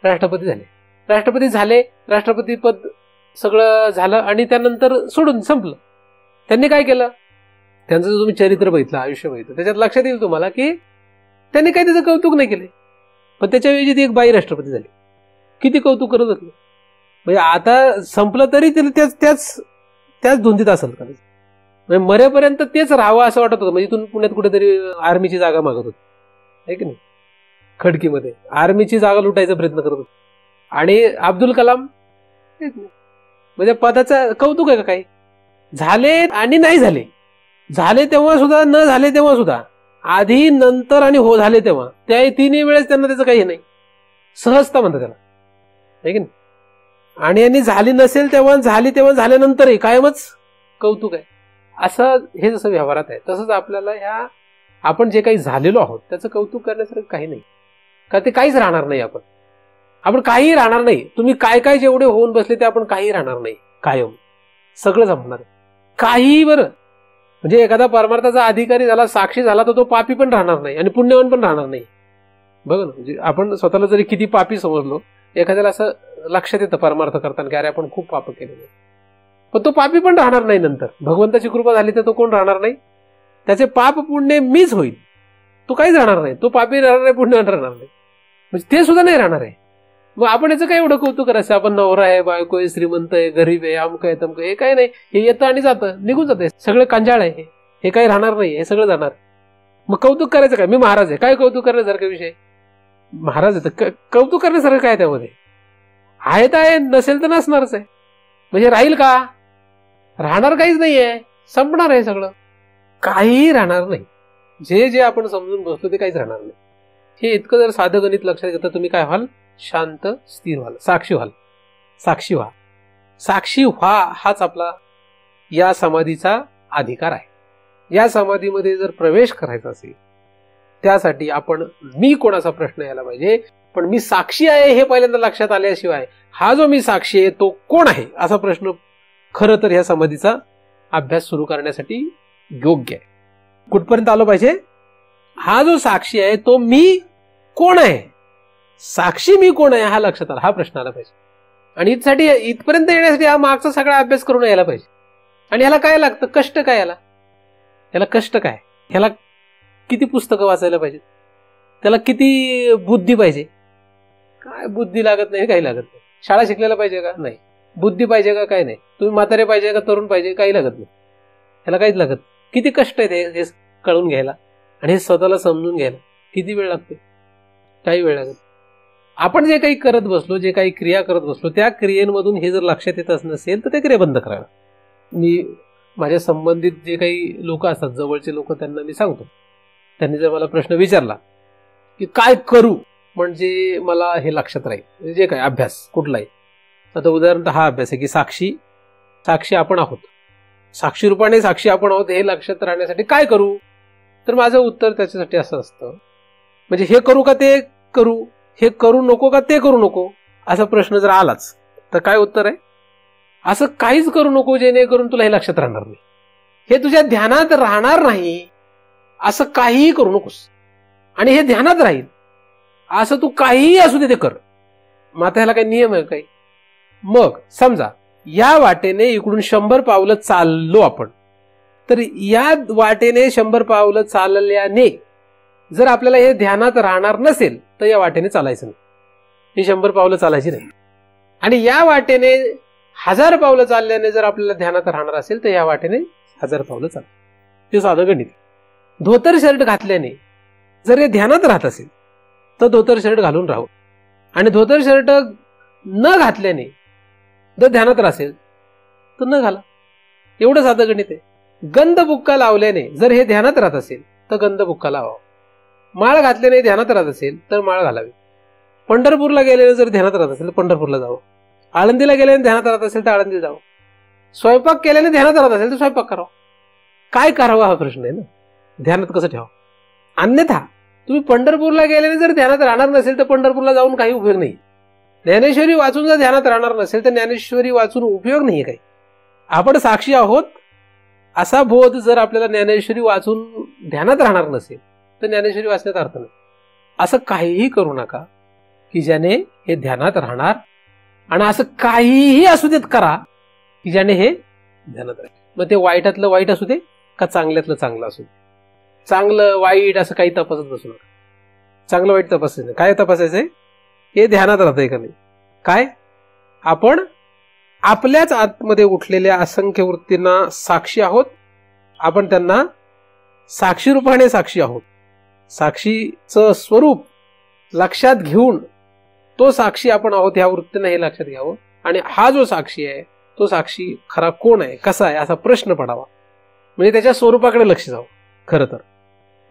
S2: राष्ट्रपती झाले. राष्ट्रपती पद सगळं झालं आणि त्यानंतर सोडून संपलं. त्यांनी काय केलं? त्यांचं जर तुम्ही चरित्र बघितलं, आयुष्य बघितलं, त्याच्यात लक्षात येईल तुम्हाला की त्यांनी काही त्याचं कौतुक नाही केले. पण त्याच्याऐवजी ती एक बाई राष्ट्रपती झाली. किती कौतुक करत होते. म्हणजे आता संपलं तरी त्याच धुंदीत असेल का? म्हणजे मरेपर्यंत तेच राहावं असं वाटत होतं. म्हणजे इथून पुण्यात कुठेतरी आर्मीची जागा मागत होती, आहे की नाही. खडकीमध्ये आर्मीची जागा लुटायचा प्रयत्न करत होते. आणि अब्दुल कलाम म्हणजे पदाचं कौतुक आहे का काही? झाले आणि नाही झाले, झाले तेव्हा सुद्धा, न झाले तेव्हा सुद्धा, आधी, नंतर आणि हो झाले तेव्हा, त्या तिन्ही वेळेस त्यांना त्याचं काही नाही. सहजता म्हणतात त्याला, आहे की नाही. आणि यांनी झाली नसेल तेव्हा, झाली तेव्हा, झाल्यानंतरही कायमच कौतुक आहे. असं हे जसं व्यवहारात आहे तसंच आपल्याला ह्या आपण जे काही झालेलो आहोत त्याचं कौतुक करण्यासारखं काही नाही. का ते काहीच राहणार नाही. आपण काही राहणार नाही. तुम्ही काय काय जेवढे होऊन बसले ते आपण काही राहणार नाही. कायम सगळं संपणार काही. बरं म्हणजे एखादा परमार्थाचा अधिकारी झाला, साक्षी झाला, तर तो पापी पण राहणार नाही आणि पुण्यवान पण राहणार नाही. बघा ना, म्हणजे आपण स्वतःला जरी किती पापी समजलो, एखाद्याला असं लक्षात येतं परमार्थ करताना की अरे आपण खूप पाप केलेले, पण तो पापी पण राहणार नाही. नंतर भगवंताची कृपा झाली तर तो कोण राहणार नाही. त्याचे पाप पुण्य मीच होईल, तो काहीच राहणार नाही. तो पापी राहणार नाही, पुण्यवान राहणार नाही, म्हणजे ते सुद्धा नाही राहणार आहे. मग आपण याचं काय एवढं कौतुक करायचं, आपण नवरा आहे, बायको आहे, श्रीमंत आहे, गरीब आहे, अमक आहे, तमक, हे काय नाही, हे येतं आणि जातं, निघून जाते, सगळं कांजाळ आहे, हे काही राहणार नाही, हे सगळं जाणार. मग कौतुक करायचं काय, मी महाराज आहे, काय कौतुक करण्यासारखा विषय, महाराज आहे तर कौतुक करण्यासारखं काय त्यामध्ये, आहे तर आहे, नसेल तर नसणारच आहे. म्हणजे राहील का, राहणार काहीच नाहीये, संपणार आहे सगळं, काही राहणार नाही. जे जे आपण समजून बसलो ते काहीच राहणार नाही. हे इतकं जर साधं गणित लक्षात घेता तुम्ही काय व्हाल, शांत स्थिर व्हाल, साक्षी व्हाल. साक्षी व्हा, साक्षी व्हा, हाच आपला या समाधीचा अधिकार आहे. या समाधीमध्ये जर प्रवेश करायचा असेल त्यासाठी आपण मी कोणाचा प्रश्न यायला पाहिजे, पण मी साक्षी आहे हे पहिल्यांदा लक्षात आल्याशिवाय हा जो मी साक्षी आहे तो कोण आहे असा प्रश्न खरं तर ह्या समाधीचा अभ्यास सुरू करण्यासाठी योग्य आहे. कुठपर्यंत आलो पाहिजे, हा जो साक्षी आहे तो मी कोण आहे, साक्षी मी कोण आहे हा लक्षात आला, हा प्रश्न आला पाहिजे. आणि इथपर्यंत येण्यासाठी हा मागचा सगळा अभ्यास करून यायला पाहिजे. आणि ह्याला काय लागतं, कष्ट काय, याला कष्ट काय, ह्याला किती पुस्तकं वाचायला पाहिजे, त्याला किती बुद्धी पाहिजे, काय बुद्धी लागत नाही, काही लागत नाही. शाळा शिकलेला पाहिजे का, नाही. बुद्धी पाहिजे का, काय नाही. तुम्ही म्हातारे पाहिजे का, तरुण पाहिजे, काही लागत नाही, ह्याला काहीच लागत. किती कष्ट आहे हे कळून घ्यायला आणि हे स्वतःला समजून घ्यायला किती वेळ लागतो, काही वेळ लागत. आपण जे काही करत बसलो, जे काही क्रिया करत बसलो, त्या क्रियेमधून हे जर लक्षात येत नसेल तर ते क्रिया बंद करायला. मी माझ्या संबंधित जे काही लोक असतात, जवळचे लोक, त्यांना मी सांगतो, त्यांनी जर मला प्रश्न विचारला की काय करू म्हणजे मला हे लक्षात राहील, जे काय अभ्यास कुठलाही, आता उदाहरण हा अभ्यास आहे की साक्षी आपण आहोत, साक्षी रूपाने साक्षी आपण आहोत हे लक्षात राहण्यासाठी काय करू, तर माझं उत्तर त्याच्यासाठी असं असतं, म्हणजे हे करू का ते करू, हे करू नको का ते करू नको, असा प्रश्न जर आलाच तर काय उत्तर आहे, असं काहीच करू नको जेणेकरून तुला हे लक्षात राहणार नाही, हे तुझ्या ध्यानात राहणार नाही, असं काहीही करू नकोस आणि हे ध्यानात राहील, असं तू काहीही असू दे ते कर. मग आता ह्याला काही नियम आहे काही. मग समजा या वाटेने इकडून 100 पावलं चाललो आपण, तर या वाटेने 100 पावलं चालल्याने जर आपल्याला हे ध्यानात राहणार नसेल तर या वाटेने चालायचं नाही, ही 100 पावलं चालायची नाही. आणि या वाटेने 1000 पावलं चालल्याने जर आपल्याला ध्यानात राहणार असेल तर या वाटेने 1000 पावलं चाल. ते साधं गणित. धोतर शर्ट घातल्याने जर हे ध्यानात राहत असेल तर धोतर शर्ट घालून राहू, आणि धोतर शर्ट न घातल्याने जर ध्यानात असेल तर न घाला. एवढं साधं गणित आहे. गंध बुक्का लावल्याने जर हे ध्यानात राहत असेल तर गंध बुक्का लावा, माळ घातल्याने ध्यानात राहत असेल तर माळ घालावी, पंढरपूरला गेल्याने जर ध्यानात राहत असेल तर पंढरपूरला जावं, आळंदीला गेल्याने ध्यानात राहत असेल तर आळंदीला जावं, स्वयंपाक केल्याने ध्यानात राहत असेल तर स्वयंपाक करावा. काय करावा हा प्रश्न आहे ना, ध्यानात कसं ठेवा. अन्यथा तुम्ही पंढरपूरला गेल्याने जर ध्यानात राहणार नसेल तर पंढरपूरला जाऊन काही उपयोग नाही. ज्ञानेश्वरी वाचून जर ध्यानात राहणार नसेल तर ज्ञानेश्वरी वाचून उपयोग नाही काही. आपण साक्षी आहोत असा बोध जर आपल्याला ज्ञानेश्वरी वाचून ध्यानात राहणार नसेल तर ज्ञानेश्वरी वाचण्यात अर्थ नाही. असं काहीही करू नका की ज्याने हे ध्यानात राहणार, आणि असं काहीही असू देत करा की ज्याने हे ध्यानात राहील. मग ते वाईटातलं वाईट असू दे का चांगल्यातलं चांगलं असू दे, चांगलं वाईट असं काही तपासत बसू नका. चांगलं वाईट तपासायचं नाही. काय तपासायचंय, हे ध्यानात राहतंय का नाही. काय, आपण आपल्याच आतमध्ये उठलेल्या असंख्य वृत्तींना साक्षी आहोत, आपण त्यांना साक्षी रूपाने साक्षी आहोत. साक्षीचं स्वरूप लक्षात घेऊन तो साक्षी आपण आहोत ह्या वृत्तीनं हे लक्षात घ्यावं, आणि हा जो साक्षी आहे तो साक्षी खरा कोण आहे, कसा आहे असा प्रश्न पडावा, म्हणजे त्याच्या स्वरूपाकडे लक्ष जावं. खरं तर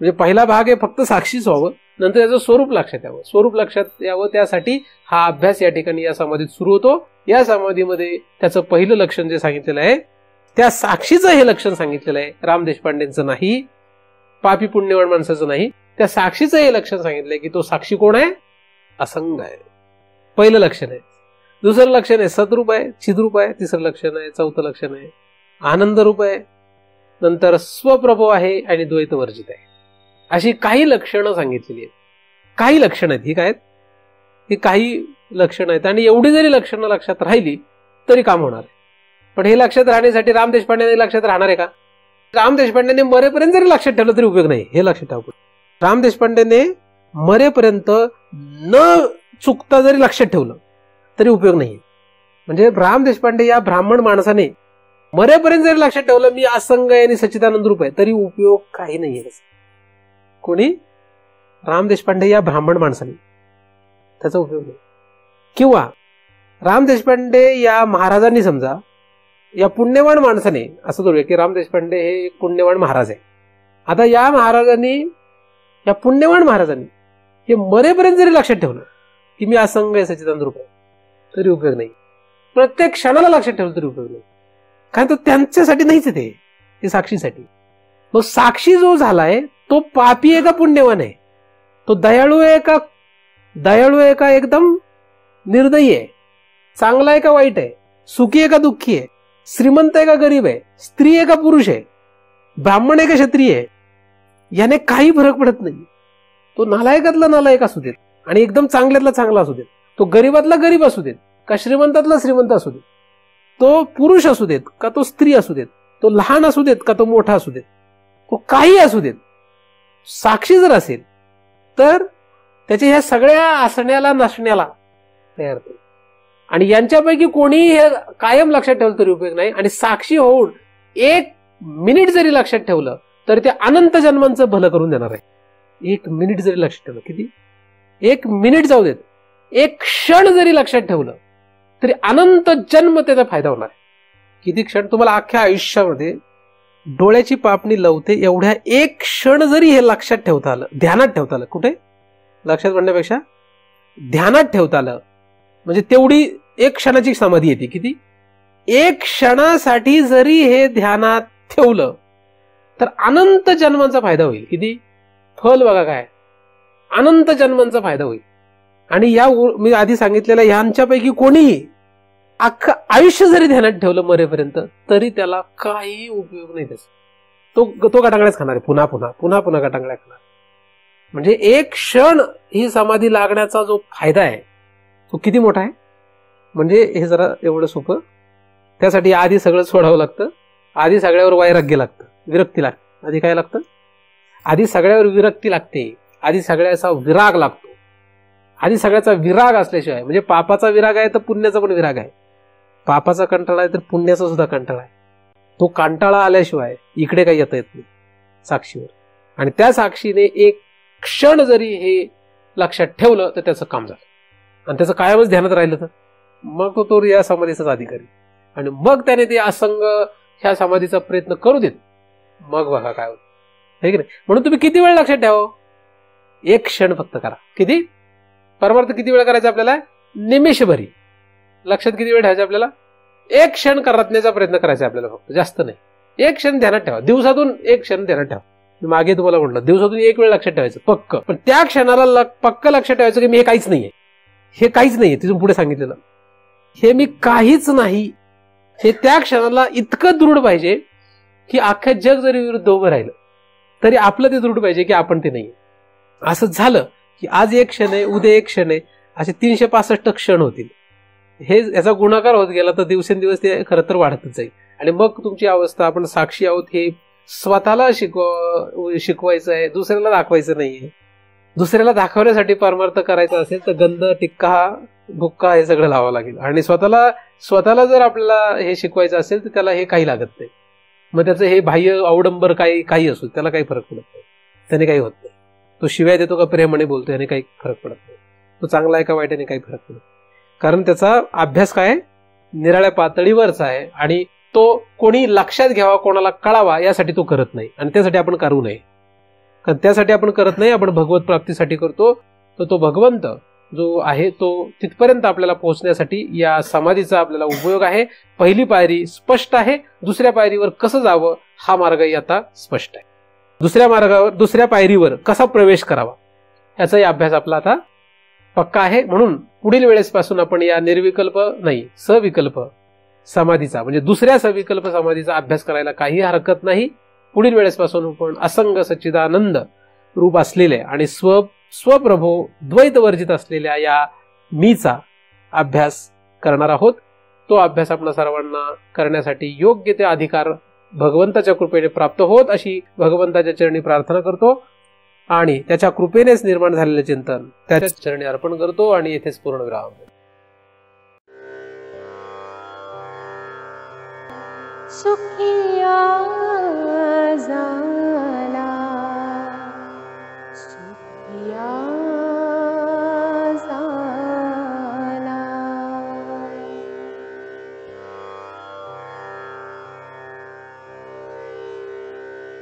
S2: म्हणजे पहिला भाग आहे फक्त साक्षीच व्हावं, नंतर त्याचं स्वरूप लक्षात यावं. स्वरूप लक्षात यावं त्यासाठी हा अभ्यास या ठिकाणी या समाधीत सुरू होतो. या समाधीमध्ये त्याचं पहिलं लक्षण जे सांगितलेलं आहे त्या साक्षीचं हे लक्षण सांगितलेलं आहे, राम देशपांडेंचं नाही, पापी पुण्यवान माणसाचं नाही, त्या साक्षीचं हे लक्षण सांगितलंय की तो साक्षी कोण आहे, असंग आहे. पहिलं लक्षण आहे. दुसरं लक्षण आहे सद्रूप आहे, चिद्रूप आहे. तिसरं लक्षण आहे, चौथं लक्षण आहे आनंद रूप आहे. नंतर स्वप्रभव आहे आणि द्वैत वर्जित आहे. अशी काही लक्षणं सांगितलेली आहेत. काही लक्षणं आहेत, ही काय आहेत, ही काही लक्षणं आहेत, आणि एवढी जरी लक्षणं लक्षात राहिली तरी काम होणार आहे. पण हे लक्षात राहण्यासाठी राम देशपांडेने लक्षात राहणार आहे का? राम देशपांडेने मरेपर्यंत जरी लक्षात ठेवलं तरी उपयोग नाही, हे लक्षात ठेवा. राम देशपांडेने मरेपर्यंत न चुकता जरी लक्षात ठेवलं तरी उपयोग नाहीये. म्हणजे राम देशपांडे या ब्राह्मण माणसाने मरेपर्यंत जरी लक्षात ठेवलं मी असंग आहे आणि सच्चिदानंद रूप आहे तरी उपयोग काही नाहीये. कोणी? राम देशपांडे या ब्राह्मण माणसाने, त्याचा उपयोग नाही. किंवा राम देशपांडे या महाराजांनी समजा या पुण्यवान माणसाने, असं धरूया की राम देशपांडे हे एक पुण्यवान महाराज आहे. आता या महाराजांनी, या पुण्यवान महाराजांनी हे मरेपर्यंत जरी लक्षात ठेवलं की मी असंग आहे सच्चिदानंद रूप आहे तरी उपयोग नाही. प्रत्येक क्षणाला लक्षात ठेवलं तरी उपयोग नाही. कारण तो त्यांच्यासाठी नाहीच आहे, ते साक्षीसाठी. मग साक्षी जो झालाय तो पापी आहे का पुण्यवान आहे? तो दयाळू आहे का एकदम निर्दयी आहे? चांगला आहे का वाईट आहे? सुखी आहे का दुःखी आहे? श्रीमंत आहे का गरीब आहे? स्त्री आहे का पुरुष आहे? ब्राह्मण आहे का क्षत्रिय आहे? याने काही फरक पडत नाही. तो नालायकातला नालायक असू देत आणि एकदम चांगल्यातला चांगला असू देत, तो गरीबातला गरीब असू देत का श्रीमंतातला श्रीमंत असू देत, तो पुरुष असू देत का तो स्त्री असू देत, तो लहान असू देत का तो मोठा असू देत, तो काही असू देत, साक्षी जर असेल तर त्याच्या ह्या सगळ्या असण्याला नसण्याला तयार होतो. आणि यांच्यापैकी कोणीही हे कायम लक्षात ठेवलं तरी उपयोग नाही. आणि साक्षी होऊन 1 मिनिट जरी लक्षात ठेवलं तर ते अनंत जन्मांचं भलं करून देणार आहे. 1 मिनिट जरी लक्षात ठेवलं, किती? 1 मिनिट जाऊ देत, 1 क्षण जरी लक्षात ठेवलं तरी अनंत जन्म त्याचा फायदा होणार आहे. किती क्षण? तुम्हाला अख्ख्या आयुष्यामध्ये डोळ्याची पापणी लवते एवढ्या 1 क्षण जरी हे लक्षात ठेवता आलं, ध्यानात ठेवता आलं, कुठे लक्षात म्हणण्यापेक्षा ध्यानात ठेवता आलं, म्हणजे तेवढी 1 क्षणाची समाधी येते. किती? 1 क्षणासाठी जरी हे ध्यानात ठेवलं तर अनंत जन्मांचा फायदा होईल. किती? फल बघा काय, अनंत जन्मांचा फायदा होईल. आणि या मी आधी सांगितलेल्या यांच्यापैकी कोणीही अख्खं आयुष्य जरी ध्यानात ठेवलं मरेपर्यंत तरी त्याला काही उपयोग नाही त्याचा. तो गटांगळ्याच खाणार आहे, पुन्हा पुन्हा पुन्हा पुन्हा गटांगळ्या खाणार. म्हणजे 1 क्षण ही समाधी लागण्याचा जो फायदा आहे तो किती मोठा आहे. म्हणजे हे जरा एवढं सोपं. त्यासाठी आधी सगळं सोडावं लागतं. आधी सगळ्यावर वैराग्य लागतं, विरक्ती लागते. आधी काय लागतं? आधी सगळ्यावर विरक्ती लागते, आधी सगळ्याचा विराग लागतो. आधी सगळ्याचा विराग असल्याशिवाय, म्हणजे पापाचा विराग आहे तर पुण्याचा पण विराग आहे, पापाचा कंटाळा आहे तर पुण्याचा सुद्धा कंटाळा आहे. तो कंटाळा आल्याशिवाय इकडे काही येता येत नाही साक्षीवर. आणि त्या साक्षीने 1 क्षण जरी हे लक्षात ठेवलं तर त्याचं काम झालं. आणि त्याचं कायमच ध्यानात राहिलं तर मग तो या समाधीचाच अधिकारी. आणि मग त्याने ते असंग ह्या समाधीचा प्रयत्न करू देत, मग बघा काय होतं, है की नाही. म्हणून तुम्ही किती वेळ लक्षात ठेवा? 1 क्षण फक्त करा. किती? परमार्थ किती वेळ करायचा आपल्याला? निमेषभरी. लक्षात किती वेळ ठेवायचा आपल्याला? 1 क्षण करण्याचा प्रयत्न करायचा आपल्याला, फक्त जास्त नाही. 1 क्षण ध्यानात ठेवा. दिवसातून 1 क्षण ध्यानात ठेवा. मी मागे तुम्हाला म्हटलं दिवसातून 1 वेळ लक्षात ठेवायचं पक्क. पण त्या क्षणाला पक्क लक्षात ठेवायचं की मी हे काहीच नाहीये, हे काहीच नाहीये. तिथून पुढे सांगितलेलं हे मी काहीच नाही, हे त्या क्षणाला इतकं दृढ पाहिजे की अख्ख्या जग जरी विरुद्ध उभं राहिलं तरी आपलं ते दृढ पाहिजे की आपण ते नाहीये. असं झालं की आज 1 क्षण आहे, उद्या 1 क्षण आहे, असे 365 क्षण होतील. हे याचा गुणाकार होत गेला तर दिवसेंदिवस ते खरं तर वाढतच जाईल. आणि मग तुमची अवस्था, आपण साक्षी आहोत हे स्वतःला शिकवायचं आहे, दुसऱ्याला दाखवायचं नाहीये. दुसऱ्याला दाखवण्यासाठी परमार्थ करायचा असेल तर गंध, टिक्का, बुक्का हे सगळं लावावं लागेल. आणि स्वतःला जर आपल्याला हे शिकवायचं असेल तर त्याला हे काही लागत नाही. मग त्याचं हे बाह्य अवडंबर काही असो, त्याला काही फरक पडत नाही, त्याने काही होत नाही. तो शिवाय देतो का प्रेमाने बोलतो याने काही फरक पडत नाही. तो चांगला आहे का वाईट याने काही फरक पडत नाही. कारण त्याचा अभ्यास काय निराळ्या पातळीवरचा आहे आणि तो कोणी लक्षात घ्यावा, कोणाला कळावा यासाठी तो करत नाही. आणि त्यासाठी आपण करू नये, कारण त्यासाठी आपण करत नाही, आपण भगवत प्राप्तीसाठी करतो. तर तो भगवंत जो आहे तो तिथपर्यंत आपल्याला पोहोचण्यासाठी या समाधीचा आपल्याला उपयोग आहे. पहिली पायरी स्पष्ट आहे, दुसऱ्या पायरीवर कसं जावं हा मार्गही आता स्पष्ट आहे. दुसऱ्या पायरीवर कसा प्रवेश करावा याचाही अभ्यास आपला आता पक्का आहे. म्हणून पुढील वेळेसपासून आपण या निर्विकल्प नाही सविकल्प समाधीचा, म्हणजे दुसऱ्या सविकल्प समाधीचा अभ्यास करायला काही हरकत नाही. पुढील वेळेसपासून आपण असंग सच्चिदानंद रूप असलेले आणि स्वप्रभो द्वैत वर्जित असलेल्या या मीचा अभ्यास करणार आहोत. तो अभ्यास आपल्या सर्वांना करण्यासाठी योग्य ते अधिकार भगवंताच्या कृपेने प्राप्त होत अशी भगवंताच्या चरणी प्रार्थना करतो. आणि त्याच्या कृपेनेच निर्माण झालेले चिंतन त्याच्या चरणी अर्पण करतो आणि येथेच पूर्णविराम.
S3: सुखिया जा